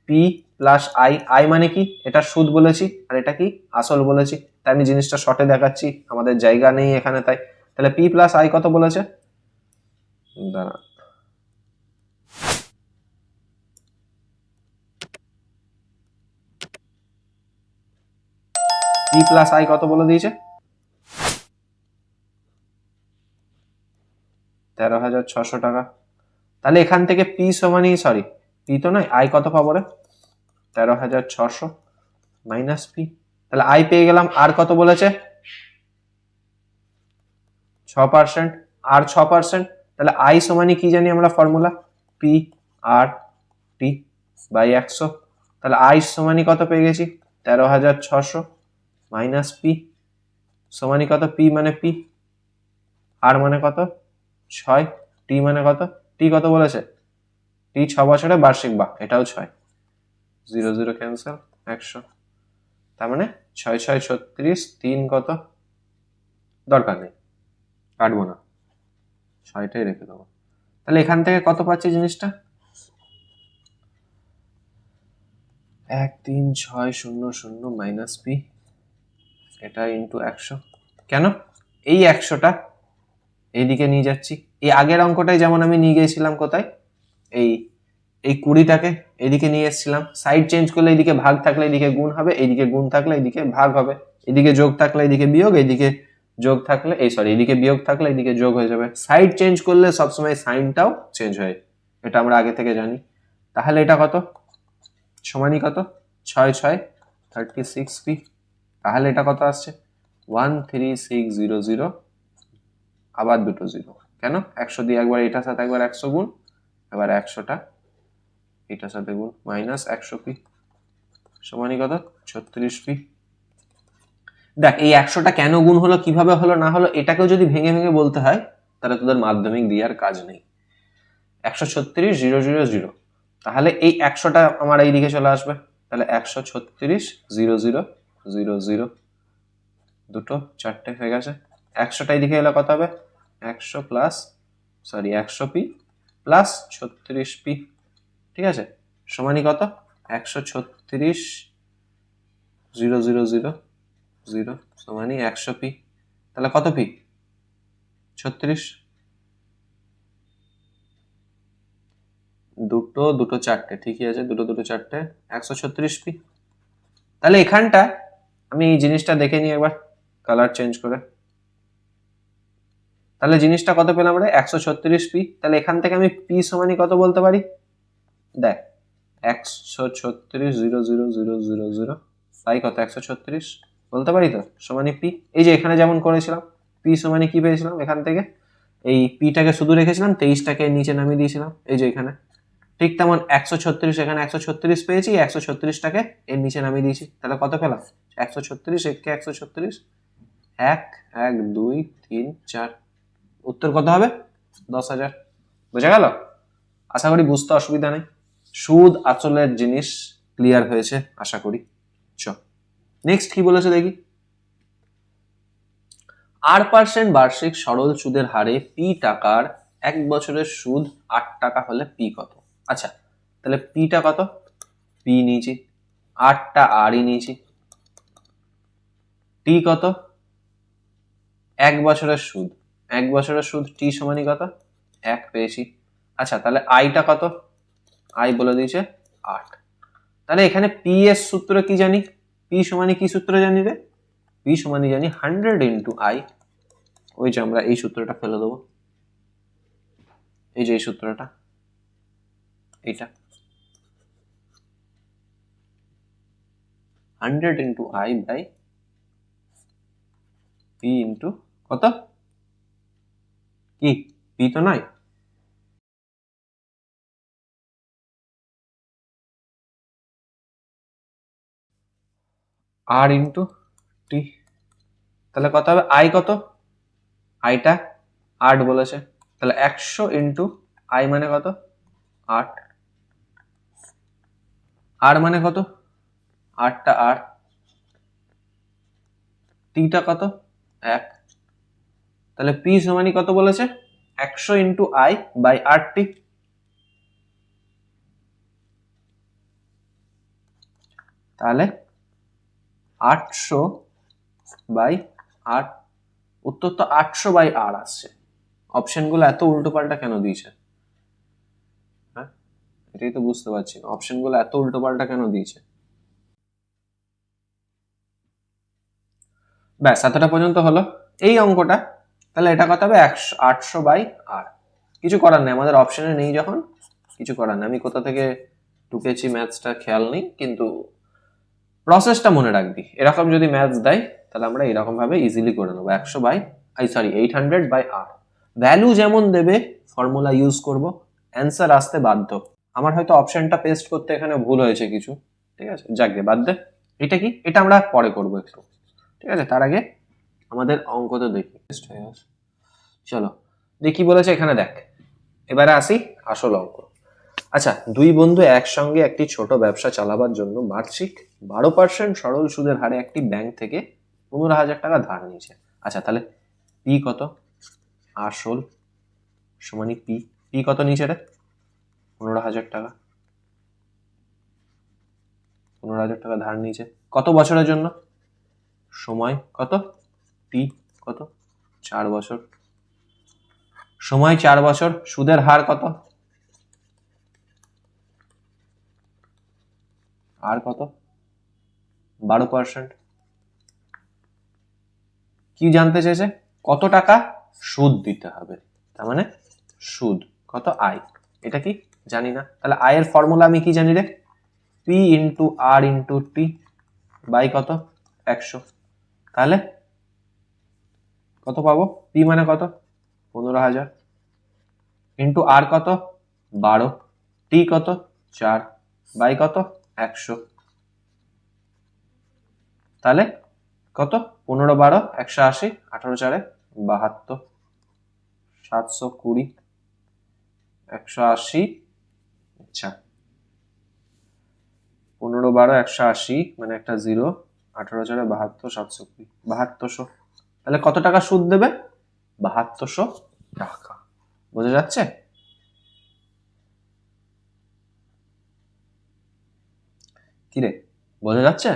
পি প্লাস আই, আই মানে কি এটা সুদ বলেছি আর এটা কি আসল বলেছি, তাই আমি জিনিসটা শর্টে দেখাচ্ছি, আমাদের জায়গা নেই এখানে তাই। তাহলে পি প্লাস আই কত বলেছে, দাঁড়া পি প্লাস আই কত বলে দিয়েছে 13,600 টাকা। তাহলে এখান থেকে পি সমানি, সরি পি তো নয়, আই কত পাবো রে 13,600 মাইনাস পি, তাহলে আই পেয়ে গেলাম, আর কত বলেছে 6%, আর 6%, তাহলে আই সমানি কি জানি আমরা formula P R T by 100। তাহলে আই সমানি কত পেয়ে গেছি 13,600 মাইনাস পি সমানি কত, পি মানে পি, আর মানে কত 6, টি মানে কত, টি কত বলেছে টি 6 বছরে বার্ষিক, বা এটাও 6, 0 0 ক্যান্সেল 100, তার মানে 6 6 36, 3 কত, দরকার নেই কাটবো না, 6টাই রেখে দেবো। তাহলে এখান থেকে কত পাচ্ছি জিনিসটা? 13600 মাইনাস পি, এটা ইন্টু 100। কেন? এই 100টা এইদিকে নিয়ে যাচ্ছি। এই আগের অঙ্কটাই যেমন আমি নিয়ে গিয়েছিলাম কোথায়, এই 20টাকে এইদিকে নিয়ে এসেছিলাম। সাইড চেঞ্জ করলে এইদিকে ভাগ থাকলে এইদিকে গুণ হবে, এইদিকে গুণ থাকলে এইদিকে ভাগ হবে, এদিকে যোগ থাকলে এইদিকে বিয়োগ, এইদিকে যোগ থাকলে এইদিকে বিয়োগ থাকলে এইদিকে যোগ হয়ে যাবে। সাইড চেঞ্জ করলে সবসময় সাইনটাও চেঞ্জ হয়, এটা আমরা আগে থেকে জানি। তাহলে এটা কত সমানই কত? 6 6 36p। তাহলে এটা কত আসছে? 13600, আবার দুটো জিরো। কেন? 100 দিয়ে একবার এটার সাথে একবার 100 গুণ, এবার 100টা এটার সাথে গুণ, মাইনাস 100p সমানই কত? 36p। দেখ এই 100টা কেন গুণ হলো, কিভাবে হলো না হলো, এটাকেও যদি ভেঙে ভেঙে বলতে হয় তাহলে তোদের মাধ্যমিক দিয়ে আর কাজ নেই। 136,000, তাহলে এই 100টা আমার এই দিকে চলে আসবে। তাহলে 136,000,000, দুটো চারটে হয়ে গেছে। 100টা এইদিকে এলে কত হবে? 100p প্লাস 36p, ঠিক আছে, সমানই কত? 136,000,000 সমানই 100p। তাহলে কত পি? 36। দুটো দুটো চারটে, ঠিকই আছে, দুটো দুটো চারটে, 136p। তাহলে এখানটা আমি এই জিনিসটা দেখে নিই একবার কালার চেঞ্জ করে। তাহলে জিনিসটা কত পেলাম আমরা? 136p। তাহলে এখান থেকে আমি পি সমানই কত বলতে পারি? দেখ 136,000,000 তাই কত? 136 বলতে পারি তো, সমানই পি। এই যে এখানে যেমন করেছিলাম, পি সমানই কি পেয়েছিলাম এখান থেকে, এই পিটাকে শুধু রেখেছিলাম, 23টাকে নিচে নামিয়ে দিয়েছিলাম এই যে এখানে। ঠিক তেমন 136, এখানে 136 পেয়েছি, 136টাকে এর নিচে নামিয়ে দিয়েছি। তাহলে কত পেলাম? 136 একে 136, 1 1 2 3 4, উত্তর কত হবে? 10,000। বোঝা গেল? আশা করি বুঝতে অসুবিধা নেই। সুদ আসলের জিনিস ক্লিয়ার হয়েছে আশা করি। চ নেক্সট কি বলেছে দেখি। 8% বার্ষিক সরল সুদের হারে পি টাকার 1 বছরের সুদ 8 টাকা হলে পি কত? আচ্ছা, তাহলে পিটা কত? পি নিয়েছি, 8টা আরই নিয়েছি। টি কত? 1 বছরের সুদ, 1 বছরের সুদ টি সমানই কত? 1 পেয়েছি। আচ্ছা, তাহলে আইটা কত? আই বলে দিয়েছে 8। তাহলে এখানে পি এর সূত্র কি জানি? পি সমানই কি সূত্র জানি রে? পি সমানই জানি 100 ইন্টু আই। ওই যে আমরা এই সূত্রটা ফেলে দেবো, এই যে এই সূত্রটা, এইটা 100 into I by P into কত? কি পি তো নয়, আর ইন্টু টি। তাহলে কত হবে? আই কত? আইটা 8 বলেছে, তাহলে 100 ইন্টু আই মানে কত? 8। আর মানে কত? 8টা আর। টিটা কত? 1। তাহলে পি সমানই কত বলেছে? 100 ইন্টু আই বাই 8টি। তাহলে 800 বাই 8, উত্তর তো 800 বাই আর আসছে। অপশনগুলো এত উল্টো পাল্টা কেন দিয়েছে? হ্যাঁ, এটাই তো বুঝতে পারছি না, অপশনগুলো এত উল্টো পাল্টা কেন দিয়েছে। ব্যাস, এতটা পর্যন্ত হলো এই অঙ্কটা। তাহলে এটা কত হবে? 800 বাই আর। কিছু করার নেই, আমাদের অপশনে নেই যখন, কিছু করার নেই। আমি কোথা থেকে টুকেছি ম্যাথসটা খেয়াল নেই, কিন্তু প্রসেসটা মনে রাখবি। এরকম যদি ম্যাথস দেয় তাহলে আমরা এরকম ভাবে ইজিলি করে নেবো। 100 বাই 800 বাই আর। ভ্যালু যেমন দেবে ফর্মুলা ইউজ করব, অ্যান্সার আসতে বাধ্য। আমার হয়তো অপশনটা পেস্ট করতে এখানে ভুল হয়েছে কিছু, ঠিক আছে, যাক গে বাদ দে। এটা কি? এটা আমরা পরে করবো একটু, ঠিক আছে। তার আগে আমাদের অঙ্ক তো দেখি। চলো দেখি বলেছে এখানে, দেখ এবারে আসি আসল অঙ্ক। আচ্ছা, দুই বন্ধু একসঙ্গে একটি ছোট ব্যবসা চালাবার জন্য বার্ষিক 12% সরল সুদের হারে একটি ব্যাংক থেকে 15,000 টাকা ধার নিয়েছে। আচ্ছা, তাহলে পি কত? আসল সমানই পি। পি কত নিচে রে? 15,000 টাকা। 15,000 টাকা ধার নিচে। কত বছরের জন্য? সময় কত? টি কত? 4 বছর। সময় 4 বছর। সুদের হার কত? আর কত? 12%। কি জানতে চেয়েছে? কত টাকা সুদ দিতে হবে, তার মানে সুদ কত? আয়। এটা কি জানি না, তাহলে আয়ের ফর্মুলা আমি কি জানি রে? P into R into T by কত? 100। তাহলে কত পাবো? পি মানে কত? 15,000 ইন্টু আর কত? 12, টি কত? 4 বাই কত? 100। তাহলে কত? 15, 12, 180, 18 4 72, 720, 180। আচ্ছা, 15, 12, 180 মানে একটা 0, 18 4 72, 720, 7200। তাহলে কত টাকা সুদ দেবে? 7200 টাকা। বোঝা যাচ্ছে? কি রে, বোঝা যাচ্ছে?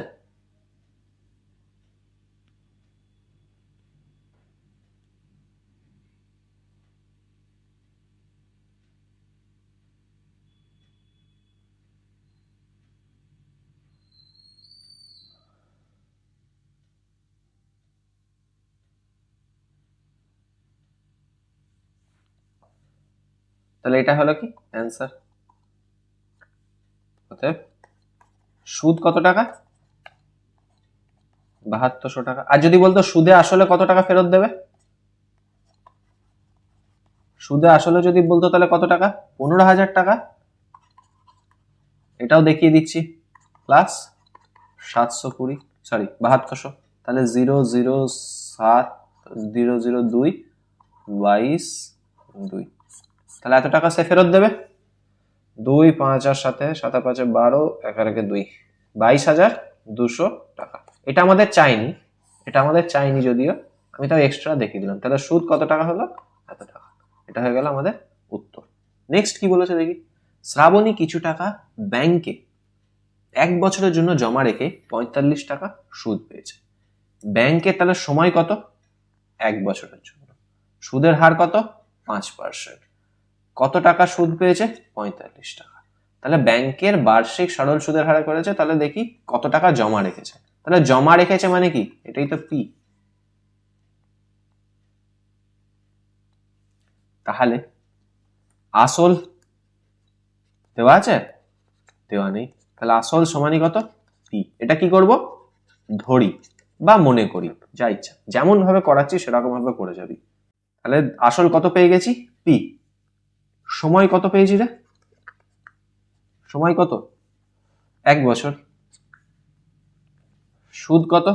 তাহলে এটা হলো কি অ্যান্সার। অতএব সুদ কত টাকা? 7200 টাকা। আর যদি বলতো সুদে আসলে কত টাকা ফেরত দেবে? সুদে আসলে যদি বলতো তাহলে কত টাকা? 15,000 টাকা। এটাও দেখিয়ে দিচ্ছি, প্লাস 720, সরি 7200। তাহলে 007 002 22 2। তাহলে এত টাকা সে ফেরত দেবে। 2 5 আর 7 7 5 12 11 2, 22,200 টাকা। এটা আমাদের চাইনি, এটা আমাদের চাইনি, যদিও আমি তাও এক্সট্রা দেখিয়ে দিলাম। তাহলে সুদ কত টাকা হলো? এত টাকা। এটা হয়ে গেল আমাদের উত্তর। নেক্সট কি বলেছে দেখি। শ্রাবণী কিছু টাকা ব্যাংকে 1 বছরের জন্য জমা রেখে 45 টাকা সুদ পেয়েছে। ব্যাংকে তাহলে সময় কত? 1 বছরের জন্য। সুদের হার কত? 5%। কত টাকা সুদ পেয়েছে? 45 টাকা। তাহলে ব্যাংকের বার্ষিক সরল সুদের হারে করেছে, তাহলে দেখি কত টাকা জমা রেখেছে। তাহলে জমা রেখেছে মানে কি? এটাই তো পি। তাহলে আসল দেওয়া আছে? দেওয়া নেই। তাহলে আসল সমানই কত? পি। এটা কি করব? ধরি বা মনে করি, যা ইচ্ছা, যেমন ভাবে করাচ্ছি সেরকম ভাবে করে যাবি। তাহলে আসল কত পেয়ে গেছি? পি। সময় কত পেয়েছি রে? সময় কত? 1 বছর। সুদ কত?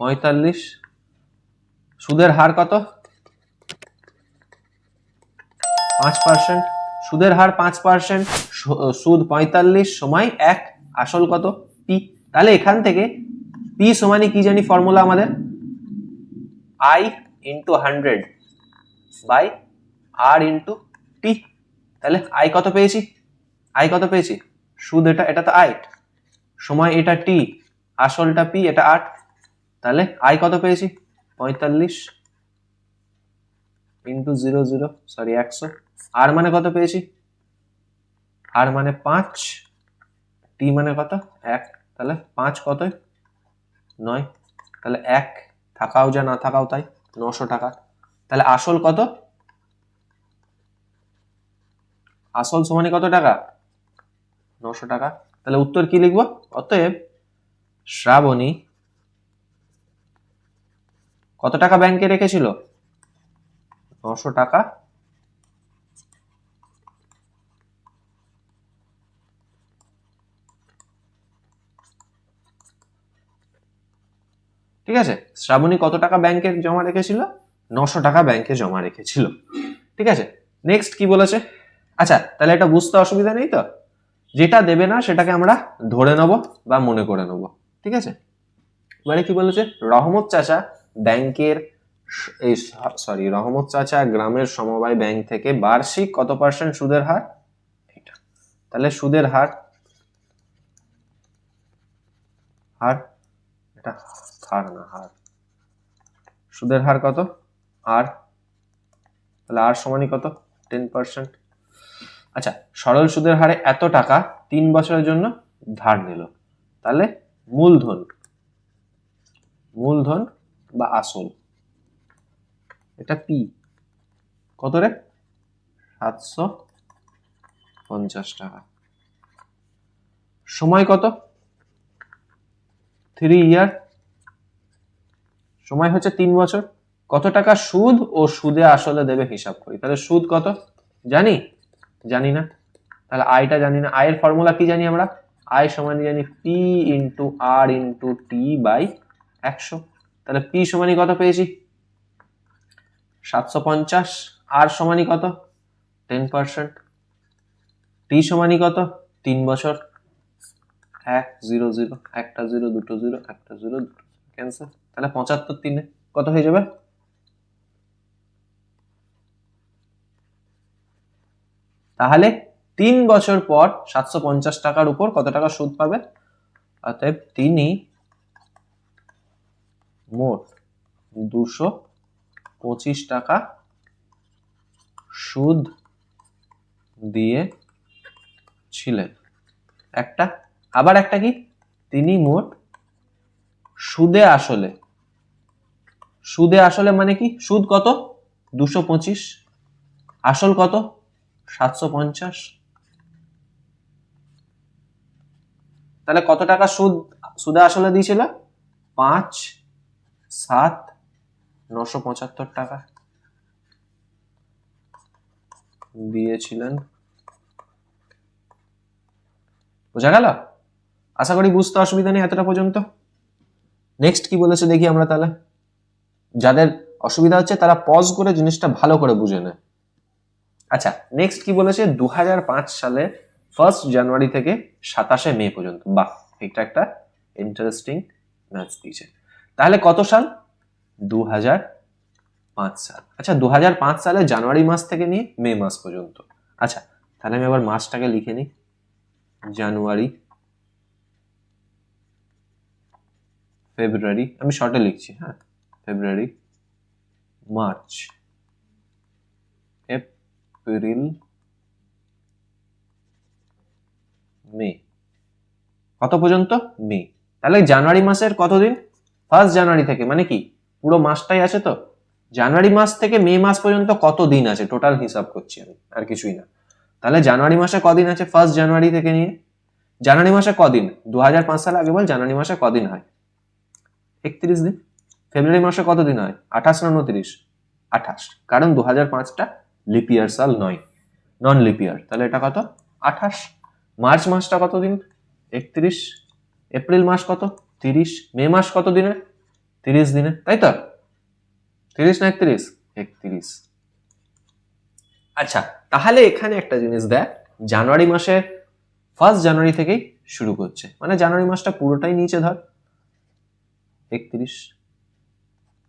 45। সুদের হার কত? 5%। সুদের হার 5%, সুদ 45, সময় 1, আসল কত? পি। তাহলে এখান থেকে পি সমানই কি জানি ফর্মুলা আমাদের? I into 100 by R into T. তাহলে আই কত পেয়েছি? আই কত পেয়েছি? সুদ এটা, এটা তো আই, সময় এটা টি, আসলটা পি, এটা 8। তাহলে আই কত পেয়েছি? 45 ইন্টু 100, আর মানে কত পেয়েছি? আর মানে 5, টি মানে কত? 1। তাহলে 5 কত? 9। তাহলে 1 থাকাও যা না থাকাও তাই, 900 টাকা। তাহলে আসল কত? আসল সমানে কত টাকা? 900 টাকা। তাহলে উত্তর কি লিখবো? অতএব শ্রাবণী কত টাকা ব্যাংকে রেখেছিল? 900 টাকা। ঠিক আছে, শ্রাবণী কত টাকা ব্যাংকে জমা রেখেছিল? 900 টাকা ব্যাংকে জমা রেখেছিল। ঠিক আছে, নেক্সট কি বলেছে? আচ্ছা, তাহলে এটা বুঝতে অসুবিধা নেই তো? যেটা দেবে না সেটাকে আমরা ধরে নেব বা মনে করে নেব। ঠিক আছে, এবারে কি বলেছে? রহমত চাচা ব্যাংকের এই সরি, রহমত চাচা গ্রামের সমবায় ব্যাংক থেকে বার্ষিক কত পার্সেন্ট সুদের হার, এটা। তাহলে সুদের হার এটা হার না হার, সুদের হার কত আর, তাহলে আর সমানই কত 10%। আচ্ছা, সরল সুদের হারে এত টাকা 3 বছরের জন্য ধার নিল, তাহলে মূলধন বা আসল, এটা পি কত রে 750 টাকা। সময় কত 3 ইয়ার, সময় হচ্ছে 3 বছর। কত টাকা সুদ ও সুদে আসলে দেবে হিসাব করি। তাহলে সুদ কত জানি না, তাহলে আয়টা জানি না। আয়ের ফর্মুলা কি জানি আমরা, আয় সমান জানি P into R into T by 100। তাহলে পি সমানই কত পেয়েছি 750, আর সমানই কত 10%, টি সমানই কত 3 বছর, 1 0 0 একটা 0 দুটো 0 একটা 0 দুটো ক্যান্সেল। তাহলে 75 3 কত হয়ে যাবে, তাহলে 3 বছর পর 750 টাকার উপর কত টাকা সুদ পাবে। অতএব তিনি মোট 225 টাকা সুদ দিয়েছিলেন। একটা, আবার একটা কি, তিনি মোট সুদে আসলে মানে কি, সুদ কত 225, আসল কত 750, তাহলে কত টাকা সুদে আসলে দিয়েছিল 5,7,975 টাকা দিয়েছিলেন। বোঝা গেল? আশা করি বুঝতে অসুবিধা নেই এতটা পর্যন্ত। নেক্সট কি বলেছে দেখি আমরা, তাহলে যাদের অসুবিধা হচ্ছে তারা পজ করে জিনিসটা ভালো করে বুঝে নেয়। আচ্ছা, নেক্সট কি বলেছে 2005 সালে 1 জানুয়ারি থেকে 27 মে পর্যন্ত। বাহ, এটা একটা ইন্টারেস্টিং ম্যাথস দিয়েছে। তাহলে কত সাল 2005 সাল। আচ্ছা, 2005 সালে জানুয়ারি মাস থেকে নিয়ে মে মাস পর্যন্ত। আচ্ছা, তাহলে আমি আবার মাসটাকে লিখে নিই, জানুয়ারি ফেব্রুয়ারি, আমি শর্টে লিখছি, হ্যাঁ, ফেব্রুয়ারি মার্চ এপ্রিল মে, কত পর্যন্ত মে। তাহলে জানুয়ারি মাসের কতদিন 1 জানুয়ারি থেকে, মানে কি পুরো মাসটাই আছে তো, জানুয়ারি মাস থেকে মে মাস পর্যন্ত কত দিন আছে টোটাল হিসাব করছি আমি, আর কিছুই না। তাহলে জানুয়ারি মাসে কদিন আছে 1 জানুয়ারি থেকে নিয়ে, জানুয়ারি মাসে কদিন 2005 সালে, আগে বল জানুয়ারি মাসে কদিন হয় 31 দিন। ফেব্রুয়ারি মাসে কতদিন হয় 28 না 29, 28, কারণ 2005টা লিপ ইয়ার সাল নয়, নন লিপ ইয়ার, তাহলে এটা কত 28। মার্চ মাসটা কতদিন 31, এপ্রিল মাস কত 30, মে মাস কত দিনে 30 দিনে, তাই তো 30 না 31, 31। আচ্ছা, তাহলে এখানে একটা জিনিস দেখ, জানুয়ারি মাসে 1 জানুয়ারি থেকেই শুরু করছে, মানে জানুয়ারি মাসটা পুরোটাই নিচে ধর 31,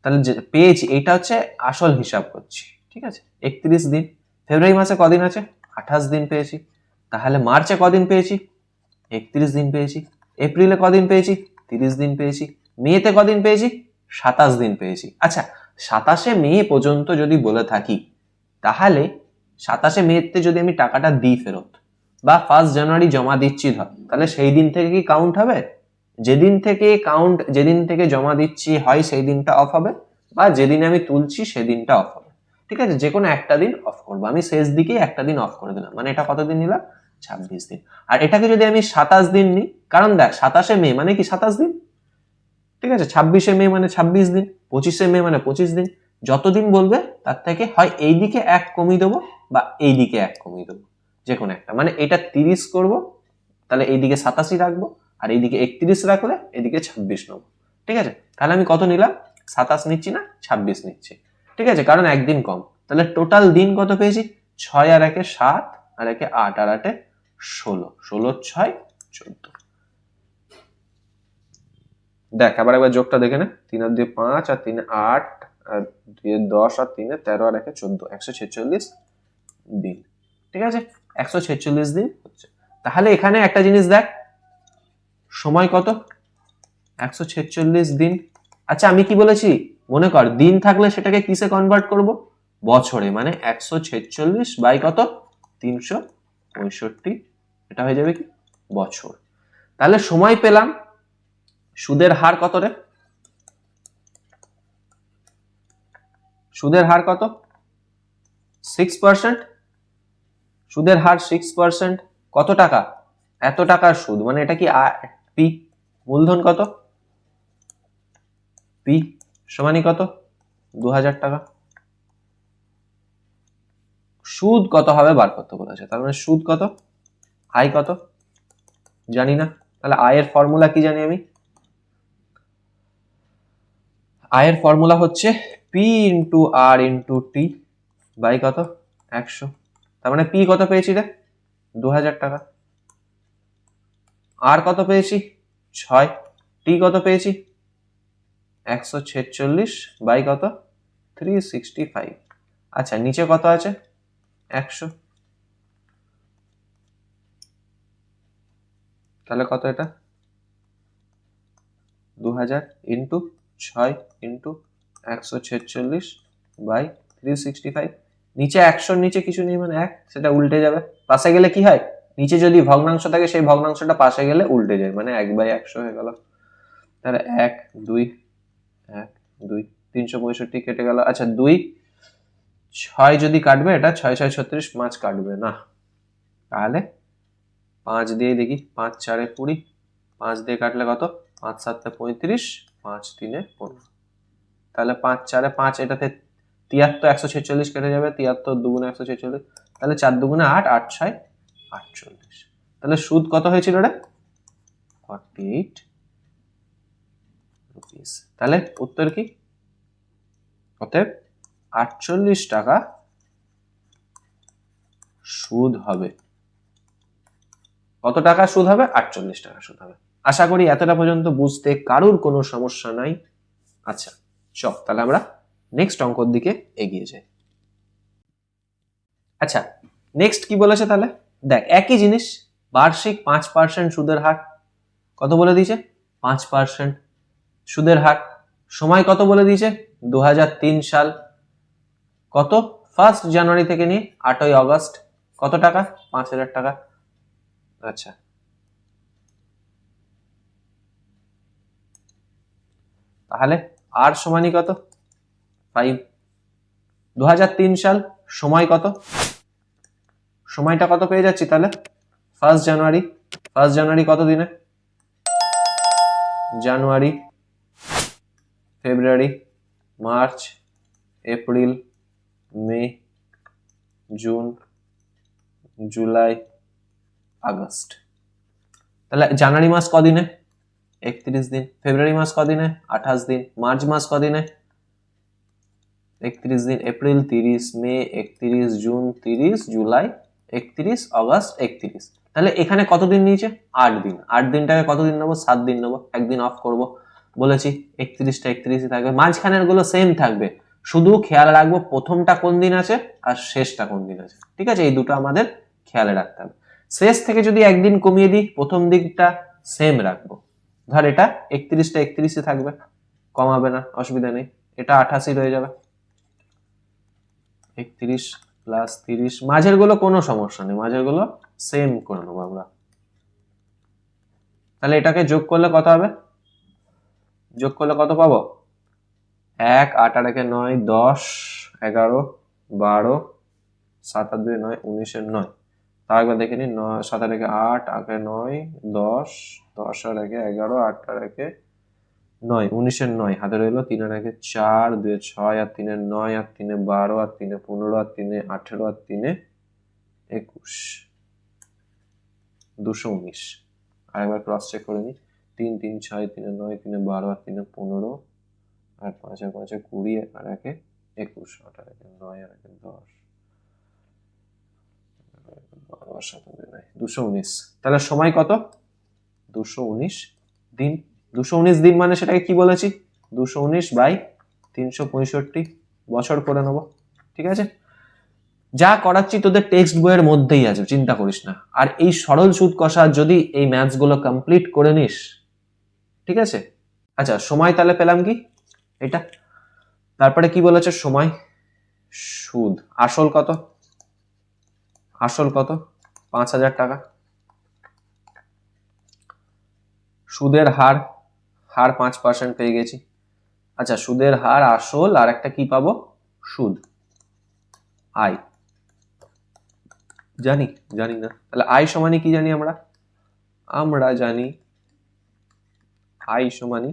তাহলে পেয়েছি, এইটা হচ্ছে আসল হিসাব করছি, ঠিক আছে 31 দিন। ফেব্রুয়ারি মাসে কদিন আছে 28 দিন পেয়েছি, তাহলে মার্চে কদিন পেয়েছি 31 দিন পেয়েছি, এপ্রিলে কদিন পেয়েছি 30 দিন পেয়েছি, মেতে কদিন পেয়েছি 27 দিন পেয়েছি। আচ্ছা, 27 মে পর্যন্ত যদি বলে থাকি, তাহলে 27 মেতে যদি আমি টাকাটা দিই ফেরত, বা 1 জানুয়ারি জমা দিচ্ছি ধর, তাহলে সেই দিন থেকে কি কাউন্ট হবে, যেদিন থেকে জমা দিচ্ছি হয় সেই দিনটা অফ হবে, বা যেদিন আমি তুলছি সেদিনটা অফ হবে, ঠিক আছে, যে কোনো একটা দিন অফ করবো। আমি শেষ দিকে একটা দিন অফ করে দিলাম, মানে এটা কতদিন নিলাম 26 দিন। আর এটাকে যদি আমি 27 দিন নিই, কারণ দেখ 27 মে মানে কি 27 দিন, ঠিক আছে, 26 মে মানে 26 দিন, 25 মে মানে 25 দিন, যতদিন বলবে তার থেকে হয় এই দিকে 1 কমিয়ে দেবো বা এই দিকে 1 কমিয়ে দেবো, যে কোনো একটা, মানে এটা 30 করব, তাহলে এইদিকে 87 রাখবো, আর এইদিকে 31 রাখলে এদিকে 26 নেবো, ঠিক আছে। তাহলে আমি কত নিলাম 27 নিচ্ছি না 26 নিচ্ছি, ঠিক আছে, কারণ একদিন কম। তাহলে টোটাল দিন কত পেয়েছি 6 আর 1 7 আর 1 8 আর 8 16, 16 6 14। দেখ আবার একবার যোগটা দেখে নে, 3 আর 2 5 আর 3 8 আর 2 10 আর 3 13 আর 1 14, 146 দিন। ঠিক আছে, 146 দিন হচ্ছে। তাহলে এখানে একটা জিনিস দেখ, সময় কত? 146 দিন। আচ্ছা আমি কি বলেছি মনে কর, দিন থাকলে সেটাকে কিসে কনভার্ট করব? বছরে। মানে 146 বাই কত? 365, এটা হয়ে যাবে কি বছর। তাহলে সময় পেলাম। সুদের হার কত রে? সুদের হার কত? 6%। সুদের হার 6%। কত টাকা? এত টাকার সুদ। মানে এটা কি পি। মূলধন কত? পি সমানই কত? 2000 টাকা। সুদ কত হবে বার করতে বলেছে, তার মানে সুদ কত? আয় কত? জানি না। তাহলে আয়ের ফর্মুলা কি জানি আমি? আয়ের ফর্মুলা হচ্ছে P into R into T by কত? 100। তার মানে পি কত পেয়েছি রে? 2000 টাকা। আর কত পেয়েছি? 6। টি কত পেয়েছি? 146 বাই কত? 365। আচ্ছা নিচে কত আছে? 100। তাহলে কত এটা? 2000 ইন্টু 6 ইন্টু 146 বাই 365। নিচে 100 নিচে কিছু নেই মানে 1, সেটা উল্টে যাবে। পাশে গেলে কি হয়? নিচে যদি ভগ্নাংশ থাকে সেই ভগ্নাংশটা পাশে গেলে উল্টে যায়, মানে 1/100 হয়ে গেল। তাহলে 1 2 1 2 365 কেটে গেল। আচ্ছা 2 6 যদি কাটবে, এটা 6 6 36, 5 কাটবে না। তাহলে 5 দিয়ে দেখি, 5 4 20, 5 দিয়ে কাটলে কত? 5 7 35, 5 3 15। তাহলে 5 4 5, এটাতে 73, 146 কেটে যাবে, 73 2 146। তাহলে 4 2 8, 8 6 48। তাহলে সুদ কত হয়েছিল রে? 48 রুপিস। তাহলে উত্তর কি? অতএব 48 টাকা সুদ হবে। কত টাকা সুদ হবে? 48 টাকা সুদ হবে। আশা করি এতটা পর্যন্ত বুঝতে কারুর কোনো সমস্যা নাই। আচ্ছা চল তাহলে আমরা নেক্সট অঙ্কর দিকে এগিয়ে যাই। আচ্ছা নেক্সট কি বলেছে তাহলে দেখ, একই জিনিস, বার্ষিক 5% সুদের হার। কত বলে দিয়েছে? 5% সুদের হার। সময় কত বলে দিয়েছে? 2003 সাল। কত? 1 জানুয়ারি থেকে নিয়ে 8 অগস্ট। কত টাকা? 5000 টাকা। আচ্ছা তাহলে আর সমানই কত? 5। 2003 সাল, সময় কত? সময়টা কত পেয়ে যাচ্ছি তাহলে? 1 জানুয়ারি। 1 জানুয়ারি কত দিনে? জানুয়ারি, ফেব্রুয়ারি, মার্চ, এপ্রিল, মে, জুন, জুলাই, আগস্ট। তাহলে জানুয়ারি মাস কদিনে? 31 দিন। ফেব্রুয়ারি মাস কদিনে? 28 দিন। মার্চ মাস কদিনে? 31 দিন। এপ্রিল 30, মে 31, জুন 30, জুলাই 31, আগস্ট 31। তাহলে এখানে কতদিন নিয়েছে? 8 দিন। 8 দিনটাকে কতদিন নেবো? 7 দিন নেবো, একদিন অফ করব। বলেছি 31টা 31ই থাকবে, মাঝখানের গুলো সেম থাকবে, শুধু খেয়াল রাখবো প্রথমটা কোন দিন আছে আর শেষটা কোন দিন আছে। ঠিক আছে, এই দুটো আমাদের খেয়ালে রাখতে হবে। শেষ থেকে যদি একদিন কমিয়ে দিই, প্রথম দিকটা সেম রাখবো। ধর এটা 31টা 31ই থাকবে, কমাবে না, অসুবিধা নেই। এটা 88 রয়ে যাবে। 31 প্লাস 30, মাঝের গুলো কোনো সমস্যা নেই, মাঝের গুলো সেম করে নেবো আমরা। তাহলে এটাকে যোগ করলে কত হবে? যোগ করলে কত পাবো? 1 8 আর 1 9, 10 11 12 7 আর 2 9, 19 9। তাও একবার দেখে নি, 7 আর 1 8, 8 9 10, 10 আর 1 11, 8 আর 1 9, 19 9, হাতে রইলো 3 আর 1 4, 2 6 আর 3 9 আর 3 12 আর 3 15 আর 3 18 আর 3 21, 219। আর একবার ক্রস চেক করে নি, 3 3 6 3 9 3 12 আর 3 15 আর 5 আর 5 20 আর 1 21, 8 আর 1 9 আর 1 10, 12 7 219। তাহলে সময় কত? 219 দিন। 219 দিন মানে সেটাকে কি বলেছি? 219 বাই 365 বছর করে নেবো, ঠিক আছে? যা করাচ্ছি তোদের টেক্সট বইয়ের মধ্যেই আছে, চিন্তা করিস না। আর এই সরল সুদ কষা যদি এই ম্যাথস গুলো কমপ্লিট করে নিস, ঠিক আছে? আচ্ছা, সময় তাহলে পেলাম কি এটা। তারপরে কি বলেছে? সময়, সুদ, আসল কত? আসল কত? 5,000 টাকা। সুদের হার, হার 5% পেয়ে গেছি। আচ্ছা, সুদের হার, আসল, আর একটা কি পাবো? সুদ, আয়। জানি না। তাহলে আয় সমানই কি জানি আমরা? আমরা জানি আয় সমানই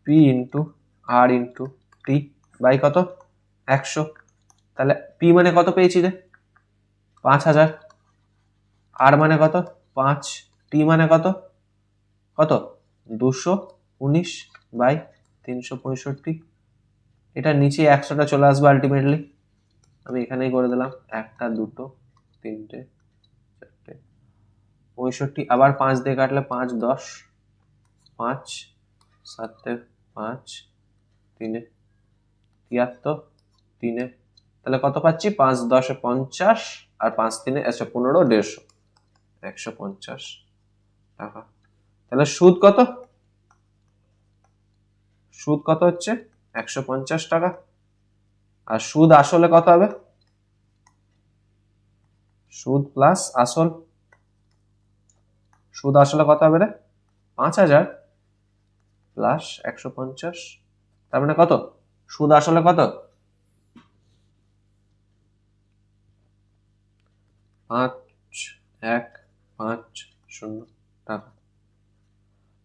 P into R into T by কত? 100। তাহলে পি মানে কত পেয়েছি রে? 5,000। আর মানে কত? 5। টি মানে কত? কত? 219 বাই 365। এটা নিচে 100টা চলে আসবে আলটিমেটলি। আমি এখানেই করে দিলাম, 1টা 2টো 3টে 4টে 65। আবার 5 দিয়ে কাটলে 5 10, 5 7 5 3 73 3। তাহলে কত পাচ্ছি? 5 10 50 আর 5 3 15 150, 150 টাকা। তাহলে সুদ কত? সুদ কত হচ্ছে? 150 টাকা। আর সুদ আসলে কত হবে? সুদ প্লাস আসল, সুদ আসলে কত হবে রে? 5,000 প্লাস 150। তার মানে কত? সুদ আসলে কত? 5,150 টাকা।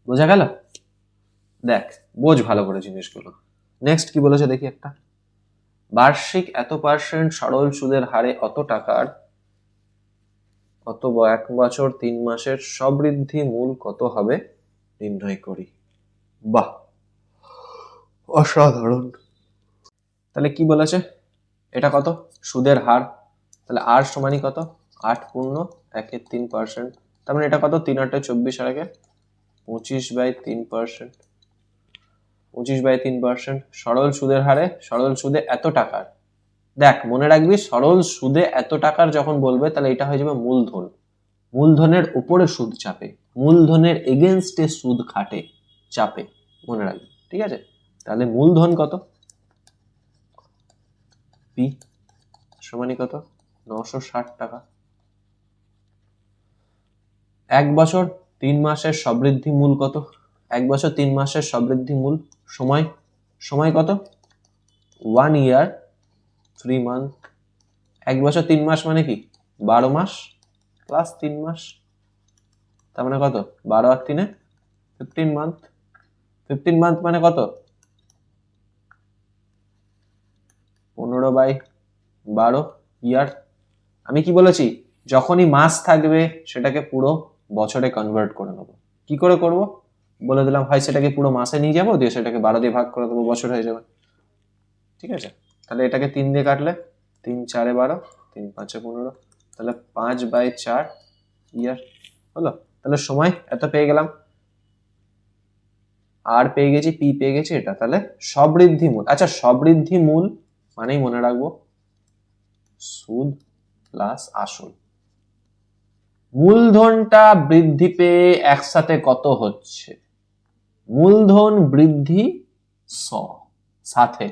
বোঝা গেল? দেখ, বোঝ ভালো করে জিনিসগুলো। নেক্সট কি বলেছে দেখি একটা। বার্ষিক এত % সরল সুদের হারে অত টাকার অত 1 বছর 3 মাসের সবৃদ্ধি মূল কত হবে নির্ণয় করি। বাহ, অসাধারণ। তাহলে কি বলেছে? এটা কত? সুদের হার। তাহলে আর সমানই কত? 8 পূর্ণ 1 3%। তার মানে এটা কত? 3 8 24 আর 25/3%। 25/3%। সরল সুদের হারে, সরল সুদে এত টাকার। দেখ, মনে রাখবি, সরল সুদে এত টাকার যখন বলবে তাহলে এটা হয়ে যাবে মূলধন। মূলধনের উপরে সুদ চাপে, মূলধনের এগেনস্টে সুদ খাটে, চাপে, মনে রাখবি, ঠিক আছে? তাহলে মূলধন কত? পি সমানই কত? 960 টাকা। 1 বছর 3 মাসের সবৃদ্ধি মূল কত? 1 বছর 3 মাসের সবৃদ্ধি মূল। সময়, সময় কত? 1 year 3 month। 1 বছর 3 মাস মানে কি? 12 মাস প্লাস 3 মাস। তার মানে কত? 12 আর 3 15 মান্থ। 15 মান্থ মানে কত? 15/12 ইয়ার। আমি কি বলেছি? যখনই মাস থাকবে সেটাকে পুরো বছরে কনভার্ট করে নেবো। কি করে করব বলে দিলাম, হয় সেটাকে পুরো মাসে নিয়ে যাবো, দিয়ে সেটাকে 12 দিয়ে ভাগ করে দেবো, বছর হয়ে যাবে, ঠিক আছে? তাহলে এটাকে 3 দিয়ে কাটলে 3 4 12, 3 5 15, তাহলে 5/4 ইয়ার হলো। তাহলে সময় এত পেয়ে গেলাম, আর পেয়ে গেছি, পি পেয়ে গেছি, এটা তাহলে সবৃদ্ধি মূল। আচ্ছা, সবৃদ্ধি মূল মানেই মনে রাখবো সুদ প্লাস আসল। মূলধনটা বৃদ্ধি পেয়ে একসাথে কত হচ্ছে? মূলধন বৃদ্ধি সাথে,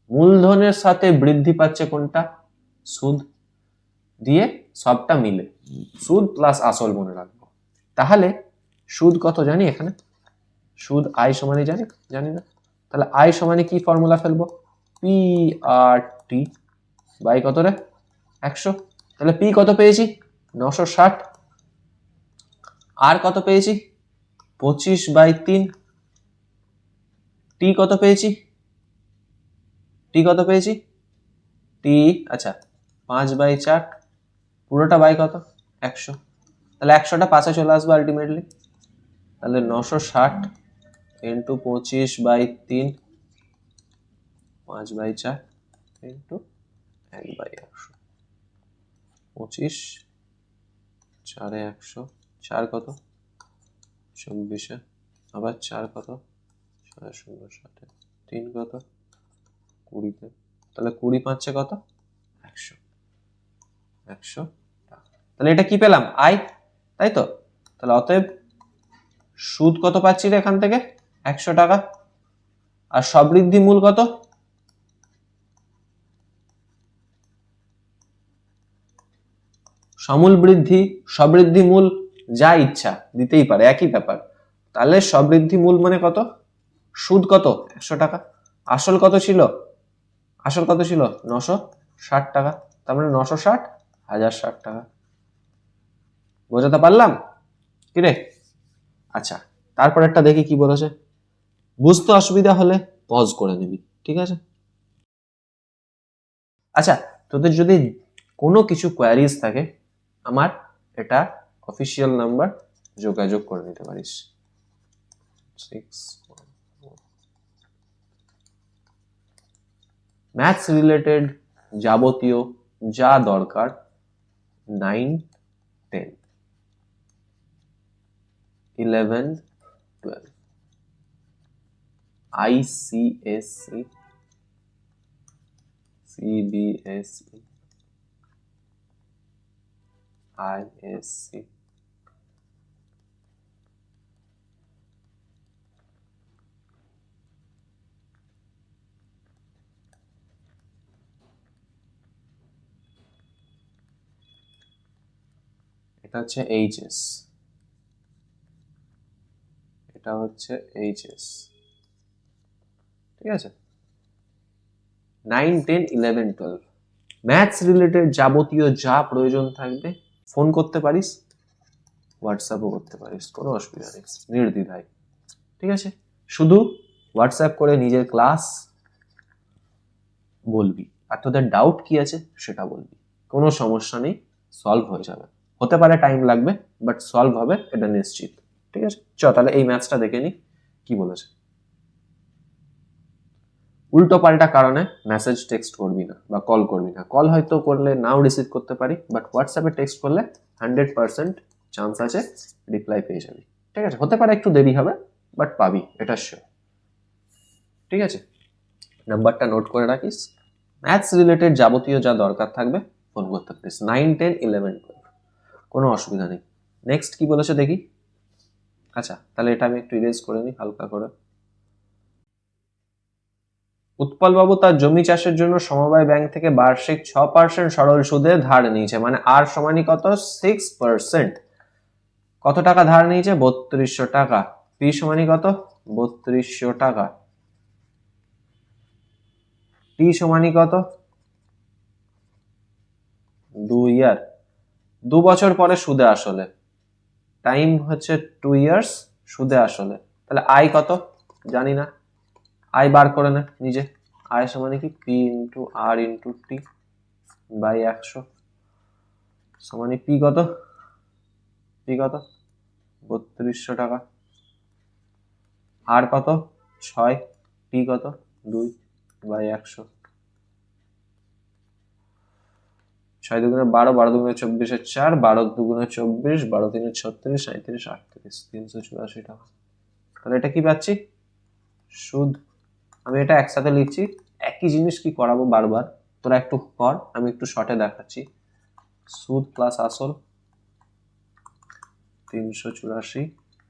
মূলধনের সাথে বৃদ্ধি পাচ্ছে কোনটা? সুদ। দিয়ে সবটা মিলে সুদ প্লাস আসল মনে রাখবো। তাহলে সুদ কত জানি এখানে? সুদ আই সমানই জানি, জানি না। তাহলে আই সমানে কি ফর্মুলা ফেলবো? পি আর টি বাই কত রে? 100। তাহলে পি কত পেয়েছি? 960। আর কত পেয়েছি? 25/3। টি কত পেয়েছি? টি কত পেয়েছি? টি, আচ্ছা, 5/4। পুরোটা বাই কত? 100। তাহলে 100টা 5-এ চলে আসবে আলটিমেটলি। তাহলে 960 ইন্টু 25/3, 5/4 ইন্টু 1/100। 25 4 100, 4 কত? 24, আবার 4 কত? 6 0 60, 3 কত? 20-তে, তাহলে 20 পাচ্ছে কত? 100 100 টাকা। তাহলে এটা কি পেলাম? আয়, তাই তো? তাহলে অতএব সুদ কত পাচ্ছি রে এখান থেকে? 100 টাকা। আর সবৃদ্ধি মূল কত? সমূল বৃদ্ধি, সবৃদ্ধি মূল, যা ইচ্ছা দিতেই পারে, একই ব্যাপার। তাহলে সবৃদ্ধি মূল মানে কত? সুদ কত? 100 টাকা। আসল কত ছিল? আসল কত ছিল? 960 টাকা। তার মানে 960 1060 টাকা। বোঝাতে পারলাম কি রে? আচ্ছা, তারপর একটা দেখি কি বলেছে। বুঝতে অসুবিধা হলে পজ করে নিবি, ঠিক আছে? আচ্ছা, তোদের যদি কোনো কিছু কোয়ারিজ থাকে, আমার এটা অফিসিয়াল নাম্বার, যোগাযোগ করে নিতে পারিস। 6 ম্যাথস রিলেটেড যাবতীয় যা দরকার 9, 10, 11, 12 ICSE, CBSE, ISC, এটা হচ্ছে এইচএস, এটা হচ্ছে এইচএস, ঠিক আছে? 9, 10, 11, 12 ম্যাথস রিলেটেড যাবতীয় যা প্রয়োজন থাকবে ফোন করতে পারিস, হোয়াটসঅ্যাপও করতে পারিস, কোনো অসুবিধা নেই, নির্দ্বিধায়, ঠিক আছে? শুধু হোয়াটসঅ্যাপ করে নিজের ক্লাস বলবি, আর তোদের ডাউট কি আছে সেটা বলবি, কোনো সমস্যা নেই, সলভ হয়ে যাবে। হতে পারে টাইম লাগবে, বাট সলভ হবে, এটা নিশ্চিত, ঠিক আছে? চ তাহলে এই ম্যাথসটা দেখে নি কি বলেছে। উল্টো পাল্টা কারণে মেসেজ টেক্সট করবি না বা কল করবি না। কল হয়তো করলে নাও রিসিভ করতে পারি, বাট হোয়াটসঅ্যাপে টেক্সট করলে 100% চান্স আছে রিপ্লাই পেয়ে যাবি, ঠিক আছে? হতে পারে একটু দেরি হবে, বাট পাবি, এটা শিওর, ঠিক আছে? নাম্বারটা নোট করে রাখিস। ম্যাথস রিলেটেড যাবতীয় যা দরকার থাকবে ফোন করতে পারিস। 9, 10, 11, 12 কোনো অসুবিধা নেই। নেক্সট কি বলেছে দেখি। আচ্ছা, তাহলে এটা আমি একটু ইরেজ করে নিই হালকা করে। উৎপলবাবু তার জমি চাষের জন্য সমবায় ব্যাংক থেকে বার্ষিক 6% সরল সুদে ধার নিয়েছে, মানে আর সমানই কত? 6%। কত টাকা ধার নিয়েছে? 3200 টাকা। পি সমানই কত? 3200 টাকা। টি সমানই কত? 2 ইয়ার। 2 বছর পরে সুদে আসলে, টাইম হচ্ছে 2 ইয়ার্স, সুদে আসলে। তাহলে আই কত? জানি না, আই বার করে নে নিজে। আই সমানই কি? P into R into T by 100 সমানই পি কত? পি কত? 3200 টাকা। আর কত? 6। টি কত? 2 বাই 100। 6 দুগুণে 12, 12 দুগুণে 24 4, 12 দুগুণে 24, 12 তিনে 36, 37, 38, 384 টাকা। তাহলে এটা কি পাচ্ছি? সুদ। আমি এটা একসাথে লিখছি, একই জিনিস কি করাবো বারবার, তোরা একটু কর, আমি একটু শর্টে দেখাচ্ছি। সুদ প্লাস আসল 384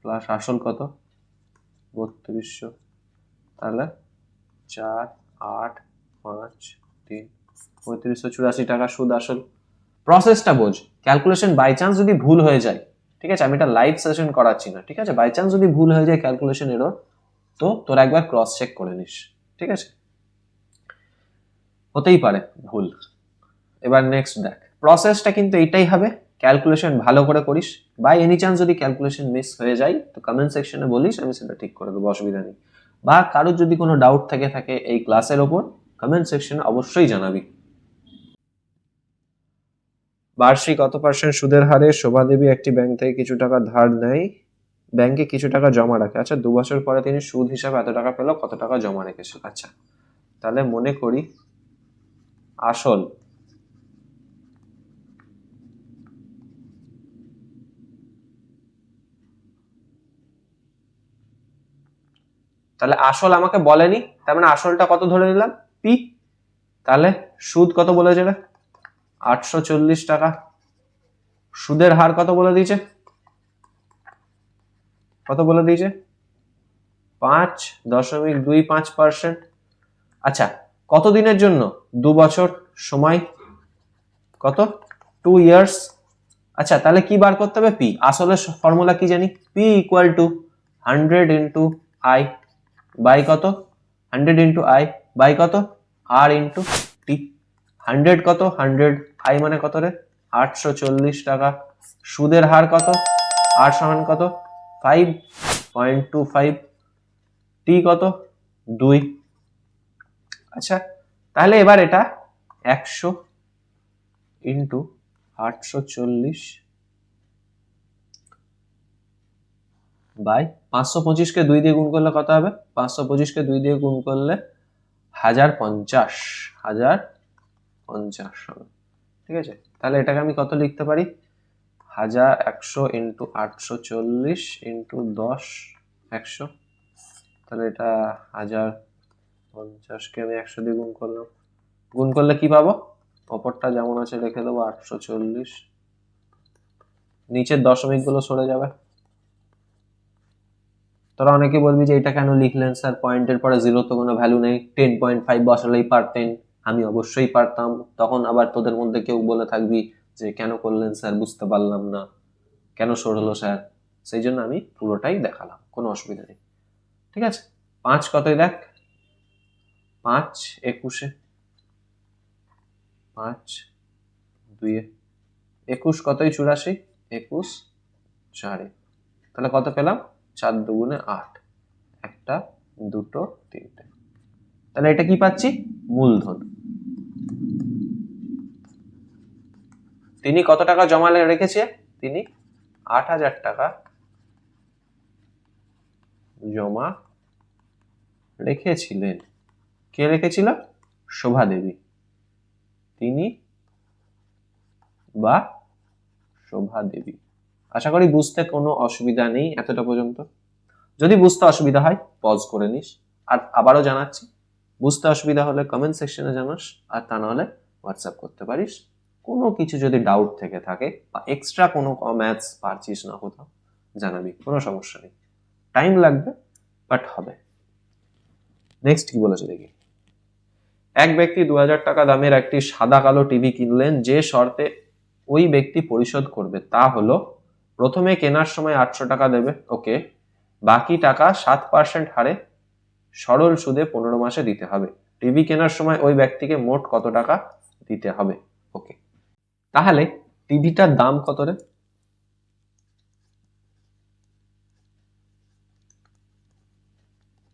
প্লাস আসল কত? 3200। তাহলে 4, 8, 5, 3, 3584 টাকা সুদ আসল। প্রসেসটা বোঝ, ক্যালকুলেশন বাই চান্স যদি ভুল হয়ে যায়, ঠিক আছে? আমি এটা লাইভ সেশন করাচ্ছি না, ঠিক আছে? বাই চান্স যদি ভুল হয়ে যায় ক্যালকুলেশন এরর, তো তোরা একবার ক্রস চেক করে নিস, ঠিক আছে? হতেই পারে ভুল। এবার নেক্সট দেখ, প্রসেসটা কিন্তু এইটাই হবে, ক্যালকুলেশন ভালো করে করিস। বাই এনি চান্স যদি ক্যালকুলেশন মিস হয়ে যায় তো কমেন্ট সেকশনে বলিস, আমি সেটা ঠিক করে দেবো, অসুবিধা নেই। বা কারোর যদি কোনো ডাউট থাকে এই ক্লাসের ওপর, কমেন্ট সেকশনে অবশ্যই জানাবি। বার্ষিক কত পার্সেন্ট সুদের হারে শোভাদেবী একটি ব্যাংক থেকে কিছু টাকা ধার নেয়, ব্যাংকে কিছু টাকা জমা রাখে। আচ্ছা, 2 বছর পরে তিনি সুদ হিসাবে এত টাকা পেল, কত টাকা জমা রেখেছিল। আচ্ছা, তাহলে মনে করি আসল তাহলে আসল আমাকে বলেনি, তার মানে আসলটা কত ধরে নিলাম? পি। তাহলে সুদ কত বলেছে রে? 840 টাকা। সুদের হার কত বলে দিয়েছে? কত বলে দিয়েছে? 5.25%। আচ্ছা, কত দিনের জন্য? 2 বছর সময়। কত? 2 ইয়ার্স। আচ্ছা, তাহলে কি বার করতে হবে? পি। আসলে ফর্মুলা কি জানি? P equal to 100 into I by কত? 100 ইন্টু আই বাই কত? আর ইন্টু টি। 100 কত? 100 আই মানে কত রে? 840 টাকা। সুদের হার কত? আর সমান কত? 5.25। টি কত? 2। আচ্ছা, তাহলে এবার এটা 100 ইন্টু 840 বাই 525-কে 2 দিয়ে গুণ করলে কত হবে? 525-কে 2 দিয়ে গুণ করলে 1050 হবে। ঠিক আছে, তাহলে এটাকে আমি কত লিখতে পারি? 1100 ইন্টু 840 ইন্টু 10 100। তাহলে এটা 1050-কে আমি 100 দিয়ে গুণ করলাম। গুণ করলে কি পাবো? অপরটা যেমন আছে রেখে দেবো, 840। নিচের দশমিক গুলো সরে যাবে। তোরা অনেকে বলবি যে এটা কেন লিখলেন স্যার, পয়েন্টের পরে জিরো তো কোনো ভ্যালু নেই, 10.5 বসালেই পারতেন। আমি অবশ্যই পারতাম। তখন আবার তোদের মধ্যে কেউ বলে থাকবি যে কেন করলেন স্যার, বুঝতে পারলাম না, কেন সরলো স্যার। সেই জন্য আমি পুরোটাই দেখালাম, কোনো অসুবিধা নেই। ঠিক আছে, 5 কতই দেখ? 5 21-এ, 5 2-এ, 21 কতই 84, 21 4-এ। তাহলে কত পেলাম? 4 2 8, একটা দুটো তিনটে। তাহলে এটা কি পাচ্ছি? মূলধন। তিনি কত টাকা জমা রেখেছে? তিনি 8000 টাকা জমা রেখেছিলেন। কে রেখেছিল? শোভা দেবী। তিনি বা শোভা দেবী। আশা করি বুঝতে কোনো অসুবিধা নেই এতটা পর্যন্ত। যদি বুঝতে অসুবিধা হয় পজ করে নিস। আর আবারও জানাচ্ছি, বুঝতে অসুবিধা হলে কমেন্ট সেকশনে জানাস, আর তা নাহলে হোয়াটসঅ্যাপ করতে পারিস। কোনো কিছু যদি ডাউট থেকে থাকে বা এক্সট্রা কোনো ম্যাথস পারছিস না কোথাও, জানাবি, কোনো সমস্যা নেই। টাইম লাগবে, বাট হবে। নেক্সট কি বলেছে দেখি। এক ব্যক্তি 2000 টাকা দামের একটি সাদা কালো টিভি কিনলেন। যে শর্তে ওই ব্যক্তি পরিশোধ করবে তা হলো, প্রথমে কেনার সময় 800 টাকা দেবে, ওকে। বাকি টাকা 7% হারে সরল সুদে 15 মাসে দিতে হবে। টিভি কেনার সময় ওই ব্যক্তিকে মোট কত টাকা দিতে হবে, ওকে। তাহলে টিভিটার দাম কত রে?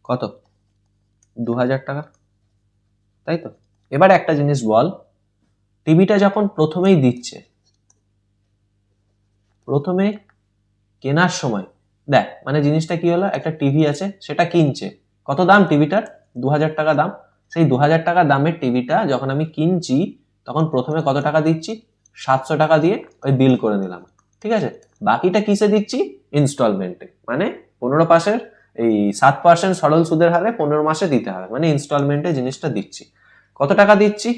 কত? 2000 টাকা, তাই তো? এবার একটা জিনিস বল, টিভিটা যখন প্রথমেই দিচ্ছে, প্রথমে কেনার সময় দেখ, মানে জিনিসটা কি হলো, একটা টিভি আছে, সেটা কিনছে। কত দাম টিভিটার? 2000 টাকা দাম। সেই 2000 টাকা দামের টিভিটা যখন আমি কিনছি, তখন প্রথমে কত টাকা দিচ্ছি? 700 টাকা দিয়ে ওই বিল করে নিলাম। ঠিক আছে, বাকিটা কিসে দিচ্ছি? ইনস্টলমেন্টে, মানে 15 মাসের এই 7% সরল সুদের হারে 15 মাসে দিতে হবে, মানে ইনস্টলমেন্টে জিনিসটা দিচ্ছি। কত টাকা দিচ্ছি?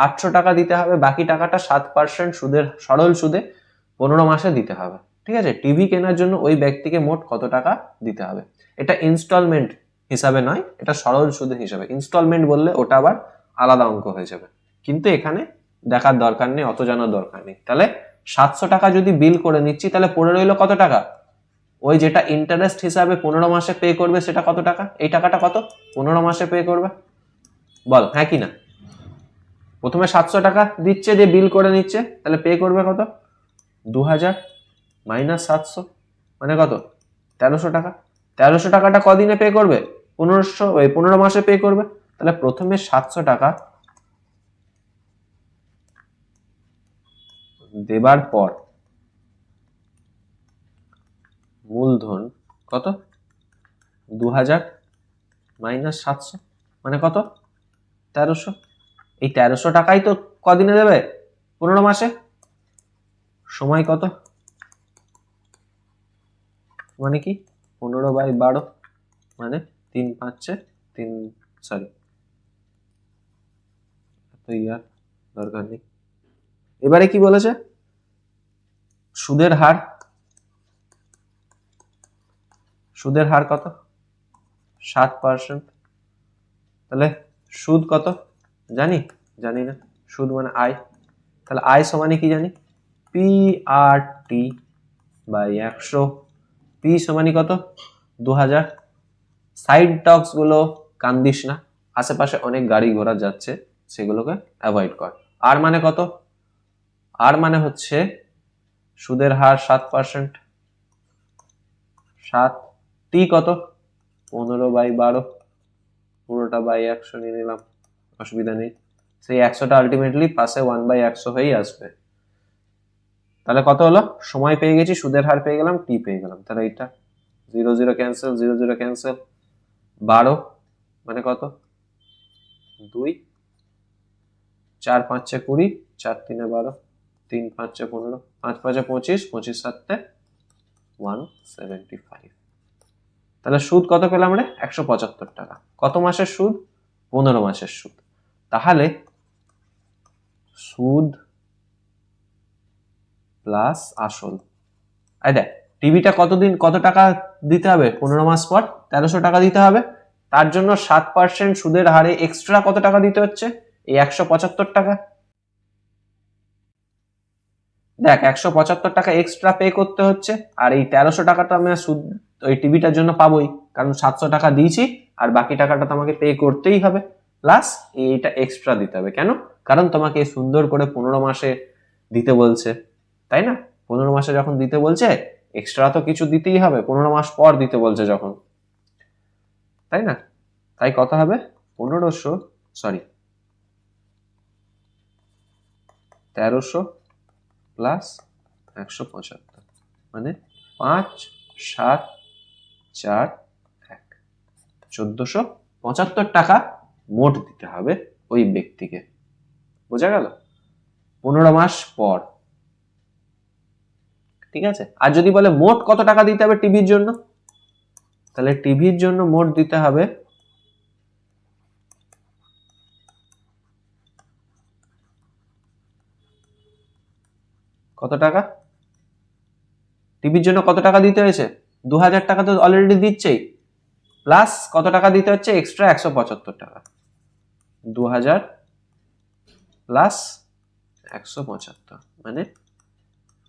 800 টাকা দিতে হবে। বাকি টাকাটা 7% সুদের, সরল সুদে 15 মাসে দিতে হবে। ঠিক আছে, টিভি কেনার জন্য ওই ব্যক্তিকে মোট কত টাকা দিতে হবে। এটা ইনস্টলমেন্ট হিসাবে নয়, এটা সরল সুদের হিসাবে। ইনস্টলমেন্ট বললে ওটা আবার আলাদা অঙ্ক হয়ে যাবে, কিন্তু এখানে দেখার দরকার নেই, অত জানার দরকার নেই। তাহলে 700 টাকা যদি বিল করে নিচ্ছি, তাহলে পড়ে রইলো কত টাকা? ওই যেটা ইন্টারেস্ট হিসাবে 15 মাসে পে করবে, সেটা কত টাকা? এই টাকাটা কত 15 মাসে পে করবে? বল হ্যাঁ কি না। প্রথমে 700 টাকা দিচ্ছে, দিয়ে বিল করে নিচ্ছে, তাহলে পে করবে কত? 2000 মাইনাস 700 মানে কত? 1300 টাকা। 1300 টাকাটা কদিনে পে করবে? 15 মাসে পে করবে। তাহলে প্রথমে 700 টাকা দেবার পর মূলধন কত? 2000 মাইনাস 700 মানে কত? 1300। এই 1300 টাকাই তো কদিনে দেবে? 15 মাসে। সময় কত? মানে কি 15/12, মানে 3 5 3, সরি তো ইয়ার দরকার নেই। এবারে কি বলেছে, সুদের হার, সুদের হার কত, 7%। তাহলে সুদ কত জানি, জানি না, সুদ মানে আয়। তাহলে আয় সমানে কি জানি, P R T by 100। P সমানি কত, 2000। সাইড টক্স গুলো কান্দিস না, আশেপাশে অনেক গাড়ি ঘোড়া যাচ্ছে, সেগুলোকে অ্যাভয়েড কর। আর মানে কত, আর মানে হচ্ছে সুদের হার 7%, 7। টি কত, 15/12, পুরোটা বাই 100 নিয়ে নিলাম, অসুবিধা নেই। সেই 100টা আলটিমেটলি পাশে 1/100 হয়েই আসবে। তাহলে কত হলো, সময় পেয়ে গেছি, সুদের হার পেয়ে গেলাম, টি পেয়ে গেলাম। তাহলে এটা 0 0 ক্যান্সেল, 0 0 ক্যান্সেল। 12 মানে কত, 2, 4 5 20, 4 3 12, 3 5 15, 5 5 25, 25 7 175। তাহলে সুদ কত পেলাম রে, 175 টাকা। কত মাসের সুদ, 15 মাসের সুদ। তাহলে সুদ প্লাস আসল। এই দেখ, টিভিটা কতদিন কত টাকা দিতে হবে, 15 মাস পর 1300 টাকা দিতে হবে। তার জন্য 7% সুদের হারে এক্সট্রা কত টাকা দিতে হচ্ছে, এই 175 টাকা। দেখ 175 টাকা এক্সট্রা পে করতে হচ্ছে, আর এই 1300 টাকাটা আমি সুদ ওই টিভিটার জন্য পাবোই, কারণ 700 টাকা দিয়েছি, আর বাকি টাকাটা তো আমাকে পে করতেই হবে। প্লাস এইটা এক্সট্রা দিতে হবে, কেন, কারণ তোমাকে সুন্দর করে 15 মাসে দিতে বলছে, তাই না? 15 মাসে যখন দিতে বলছে, এক্সট্রা তো কিছু দিতেই হবে, 15 মাস পর দিতে বলছে যখন, তাই না? তাই কত হবে, 1500, সরি 1300 প্লাস 175, মানে 5 7 4 1, 1475 টাকা মোট দিতে হবে ওই ব্যক্তিকে। বোঝা গেল? 15 মাস পর। ঠিক আছে। আর যদি বলে মোট কত টাকা দিতে হবে টিভির জন্য, তাহলে টিভির জন্য মোট দিতে হবে কত টাকা, টিভির জন্য কত টাকা দিতে হয়েছে, 2000 টাকা তো অলরেডি দিচ্ছেই, প্লাস কত টাকা দিতে হচ্ছে এক্সট্রা, 175 টাকা। 2000 প্লাস 175 মানে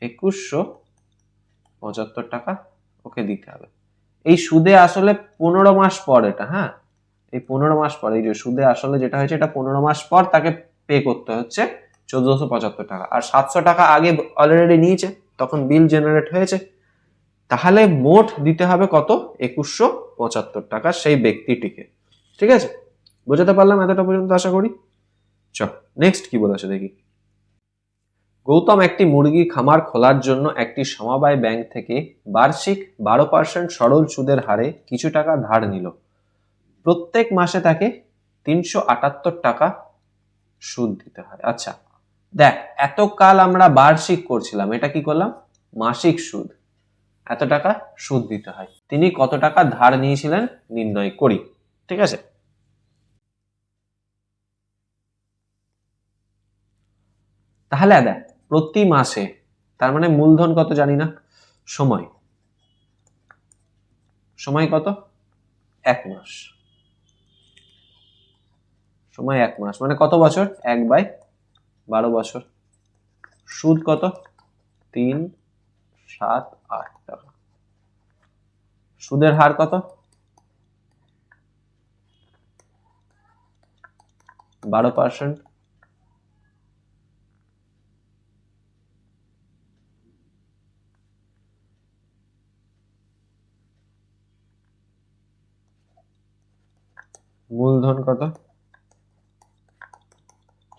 2175 টাকা ওকে দিতে হবে। এই সুদে আসলে 15 মাস পর এটা, হ্যাঁ এই 15 মাস পর, এই যে সুদে আসলে যেটা হয়েছে এটা 15 মাস পর তাকে পে করতে হচ্ছে 1475 টাকা, আর 700 টাকা আগে অলরেডি নিয়েছে, তখন বিল জেনারেট হয়েছে। তাহলে মোট দিতে হবে কত, 2175 টাকা সেই ব্যক্তিটিকে। ঠিক আছে, বোঝাতে পারলাম এতটা পর্যন্ত আশা করি। চল নেক্সট কি বলেছে দেখি। গৌতম একটি মুরগি খামার খোলার জন্য একটি সমবায় ব্যাংক থেকে বার্ষিক 12% সরল সুদের হারে কিছু টাকা ধার নিল। প্রত্যেক মাসে তাকে 378 টাকা সুদ দিতে হয়। আচ্ছা দেখ, এতকাল আমরা বার্ষিক করছিলাম, এটা কি করলাম, মাসিক সুদ। এত টাকা সুদ দিতে হয়, তিনি কত টাকা ধার নিয়েছিলেন নির্ণয় করি। ঠিক আছে, তাহলে দেখ প্রতি মাসে, তার মানে মূলধন কত জানি না, সময়, সময় কত, 1 মাস, সময় 1 মাস মানে কত বছর, 1/12 বছর। সুদ কত, 378 টাকা। সুদের হার কত, 12%। মূলধন কত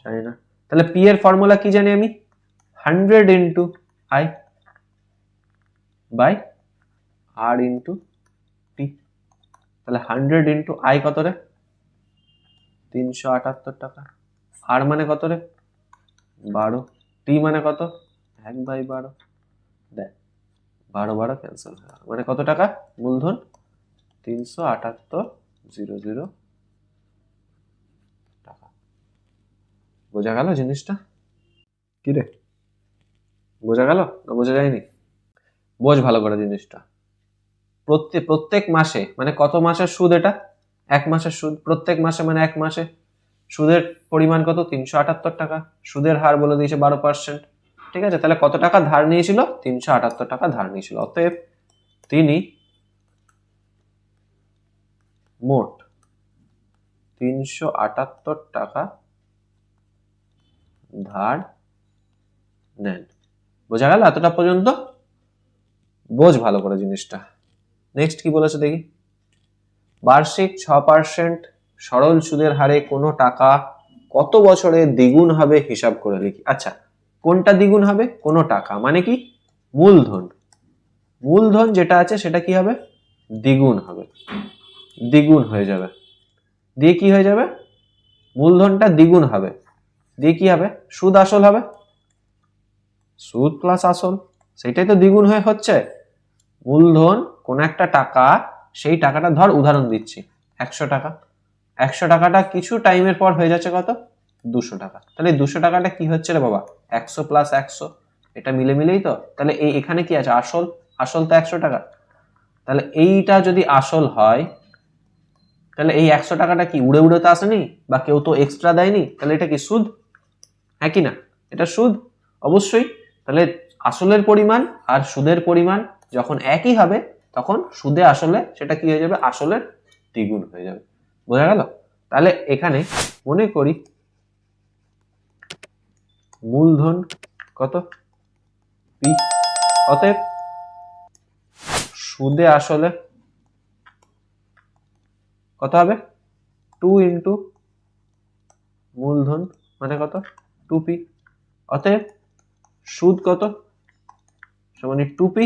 জানি না। তাহলে পি এর ফর্মুলা কি জানি আমি, 100 into I by R into T. তাহলে 100 ইন্টু আই কত রে, 378 টাকা। আর মানে কত রে, 12। টি মানে কত, 1/12। দেখ 12 12 ক্যান্সেল হয়ে গেল, মানে কত টাকা মূলধন, 378,000 টাকা। বোঝা গেল জিনিসটা? কি রে, বোঝা গেল না বোঝা যায়নি? বোঝ ভালো করে জিনিসটা। প্রত্যেক মাসে মানে কত মাসের সুদ এটা? 1 মাসের সুদ। প্রত্যেক মাসে মানে 1 মাসে। সুদের পরিমাণ কত? 378 টাকা। সুদের হার বলে দিয়েছে 12%। ঠিক আছে, তাহলে কত টাকা ধার নিয়েছিল? 378 টাকা ধার নিয়েছিল। অতএব তিনি মোট 378 টাকা ধার নেন। বোঝা গেল এতটা পর্যন্ত? বোঝ ভালো করে জিনিসটা। নেক্সট কি বলেছে দেখি। বার্ষিক 6% সরল সুদের হারে কোনো টাকা কত বছরে দ্বিগুণ হবে হিসাব করে লিখি। আচ্ছা, কোনটা দ্বিগুণ হবে? কোনো টাকা মানে কি? মূলধন। মূলধন যেটা আছে সেটা কি হবে? দ্বিগুণ হবে, দ্বিগুণ হয়ে যাবে। দিয়ে কি হয়ে যাবে? মূলধনটা দ্বিগুণ হবে, দিয়ে কি হবে? সুদ আসল হবে। সুদ প্লাস আসল, সেটাই তো দ্বিগুণ হয়ে হচ্ছে। মূলধন কোন একটা টাকা, সেই টাকাটা ধর উদাহরণ দিচ্ছি 100 টাকা। 100 টাকাটা কিছু টাইমের পর হয়ে যাচ্ছে কত? 200 টাকা। তাহলে 200 টাকাটা কি হচ্ছে রে বাবা? 100 প্লাস 100, এটা মিলে মিলেই তো। তাহলে এখানে কি আছে? আসল। আসল তো 100 টাকা। তাহলে এইটা যদি আসল হয়, তাহলে এই 100 টাকাটা কি উড়ে উড়ে তো আসেনি, বা কেউ তো এক্সট্রা দেয়নি, তাহলে এটা কি সুদ? হ্যাঁ কি না? এটা সুদ অবশ্যই। তাহলে আসলের পরিমাণ আর সুদের পরিমাণ যখন একই হবে, তখন সুদে আসলে সেটা কি হয়ে যাবে? আসলের দ্বিগুণ হয়ে যাবে। বোঝা গেল? তাহলে এখানে মনে করি মূলধন কত? পি। অতএব সুদে আসলে কত হবে? 2 ইন্টু মূলধন মানে কত? 2p। অতএব সুদ কত? সমানে 2p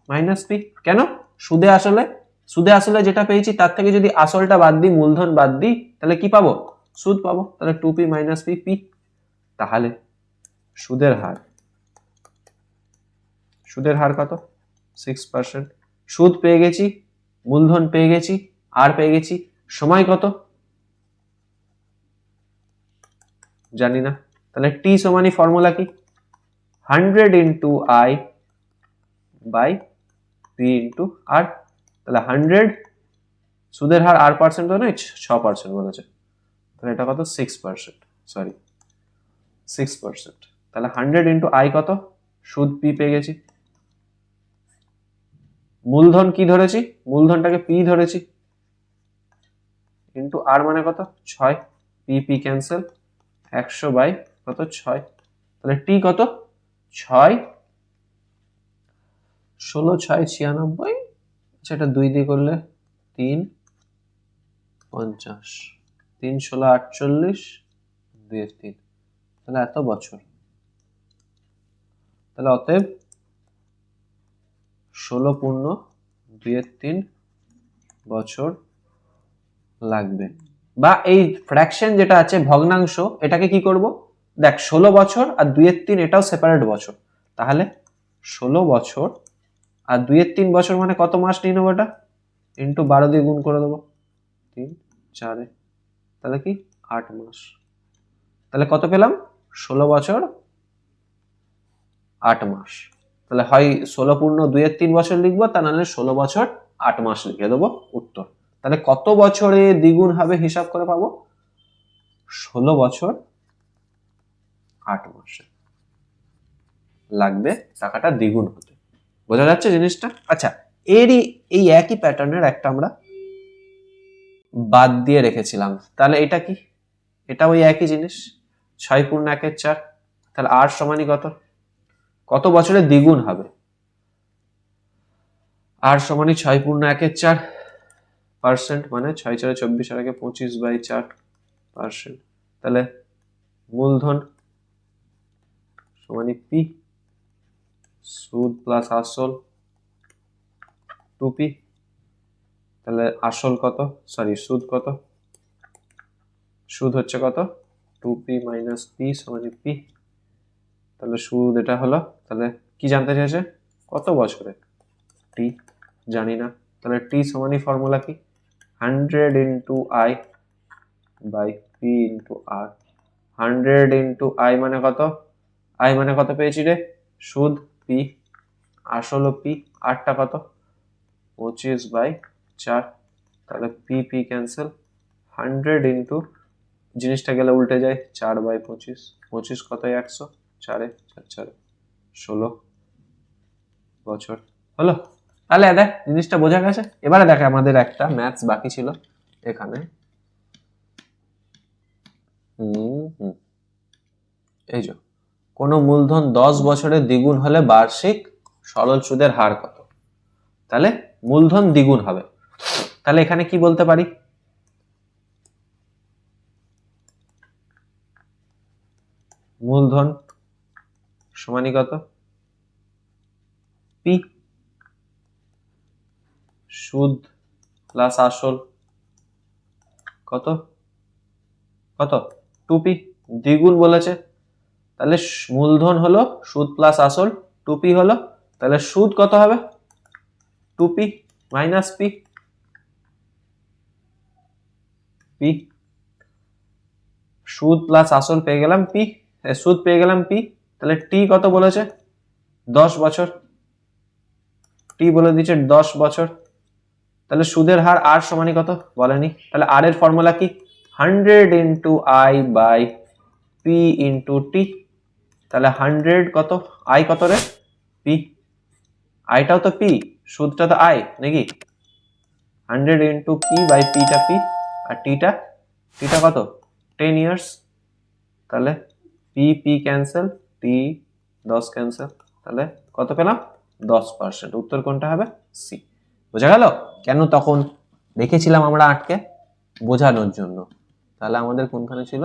মাইনাস p। কেন? সুদে আসলে, সুদে আসলে যেটা পেয়েছি তার থেকে যদি আসলটা বাদ দিই, মূলধন বাদ দিই, তাহলে কি পাবো? সুদ পাবো। তাহলে 2p মাইনাস p p। তাহলে সুদের হার, সুদের হার কত? 6%। সুদ পেয়ে গেছি, মূলধন পেয়ে গেছি, আর পেয়ে গেছি। সময় কত? জানি না। তাহলে টি সমানি ফর্মুলা কি? 100 into I by P into R. তাহলে 100, সুদের হার আর পার্সেন্ট তো নয়, 6% বলেছে। তাহলে এটা কত? 6%। সরি, 6%। তাহলে 100 ইন্টু আই কত? সুদ পি পেয়ে গেছি। মূলধন কি ধরেছি? মূলধনটাকে পি ধরেছি, ইন্টু আর মানে কত? 6। পি পি ক্যান্সেল, 100 বাই কত? 6। তাহলে টি কত? 6। 16 6 96। সেটা 2 দিয়ে করলে 3 50, 3 16 48, 2 3। তাহলে এত বছর। তাহলে অতএব 16 পূর্ণ 2 3 বছর লাগবে। বা এই ফ্র্যাকশন যেটা আছে ভগ্নাংশ, এটাকে কি করব? দেখ 16 বছর আর 2 3 এটাও সেপারেট বছর। তাহলে 16 বছর আর 2 3 বছর মানে কত মাস নিয়ে নেবো? এটা ইন্টু 12 দিয়ে গুণ করে দেবো 3 4। তাহলে কি 8 মাস। তাহলে কত পেলাম? 16 বছর 8 মাস। তাহলে হয় 16 পূর্ণ 2 3 বছর লিখবো, তা নাহলে 16 বছর 8 মাস লিখে দেবো উত্তর। তাহলে কত বছরে দ্বিগুণ হবে হিসাব করে পাবো? 16 বছর 8 মাসে লাগবে টাকাটা দ্বিগুণ হতে। বোঝা যাচ্ছে জিনিসটা? আচ্ছা, এরই এই একই প্যাটার্নের একটা আমরা বাদ দিয়ে রেখেছিলাম। তাহলে এটা কি? এটা ওই একই জিনিস, 6 পূর্ণ 1 4। তাহলে আর সমানই কত? কত বছরে দ্বিগুণ হবে? আর সমানই 6 পূর্ণ 1 4% মানে 6 4 24 আর 25 বাই 4%। তাহলে মূলধন সমানই পি, সুদ প্লাস আসল 2p। তাহলে আসল কত? সরি, সুদ কত? সুদ হচ্ছে কত? 2p মাইনাস পি সমান পি। তাহলে সুদ এটা হলো। তাহলে কি জানতে চাইছে? কত বছরে? টি জানি না। তাহলে টি সমানই ফর্মুলা কি? 100 into I by P into R. 100 into I মানে কত, আই মানে কত পেয়েছি রে, সুদ পি, আসল পি, আরটা কত 25/4, তাহলে পি পি ক্যান্সেল, 100 ইন্টু জিনিসটা গেলে উল্টে যায় 4/25, 25 কত 100, 4 4 4 16 বছর হলো। তাহলে দেখ জিনিসটা বোঝা গেছে। এবারে দেখে আমাদের একটা ম্যাথস বাকি ছিল এখানে। এই যে কোনো মূলধন 10 বছরে দ্বিগুণ হলে বার্ষিক সরল সুদের হার কত। তাহলে মূলধন দ্বিগুণ হবে, তাহলে এখানে কি বলতে পারি, মূলধন সমানই কত পি, সুদ প্লাস আসল কত কত 2p, দ্বিগুণ বলেছে, তাহলে মূলধন হলো সুদ প্লাস আসল 2p হলো, তাহলে সুদ কত হবে 2p মাইনাস পি, পি সুদ প্লাস আসল পেয়ে গেলাম পি, সুদ পেয়ে গেলাম পি, তাহলে টি কত বলেছে 10 বছর, টি বলে দিচ্ছে 10 বছর, তাহলে সুদের হার আর সমানই কত বলেনি, তাহলে আর এর ফর্মুলা কি 100 into I by P into T, তাহলে 100 কত আই কত রে পি, আইটাও তো পি সুদটা তো আই নাকি, 100 ইন্টু পি বাই পিটা পি আর টিটা কত 10 ইয়ার্স, তাহলে পি পি ক্যান্সেল, টি 10 ক্যান্সেল, তাহলে কত পেলাম 10%। উত্তর কোনটা হবে সি। বোঝা গেল কেন তখন রেখেছিলাম আমরা আটকে, বোঝানোর জন্য। তাহলে আমাদের কোনখানে ছিল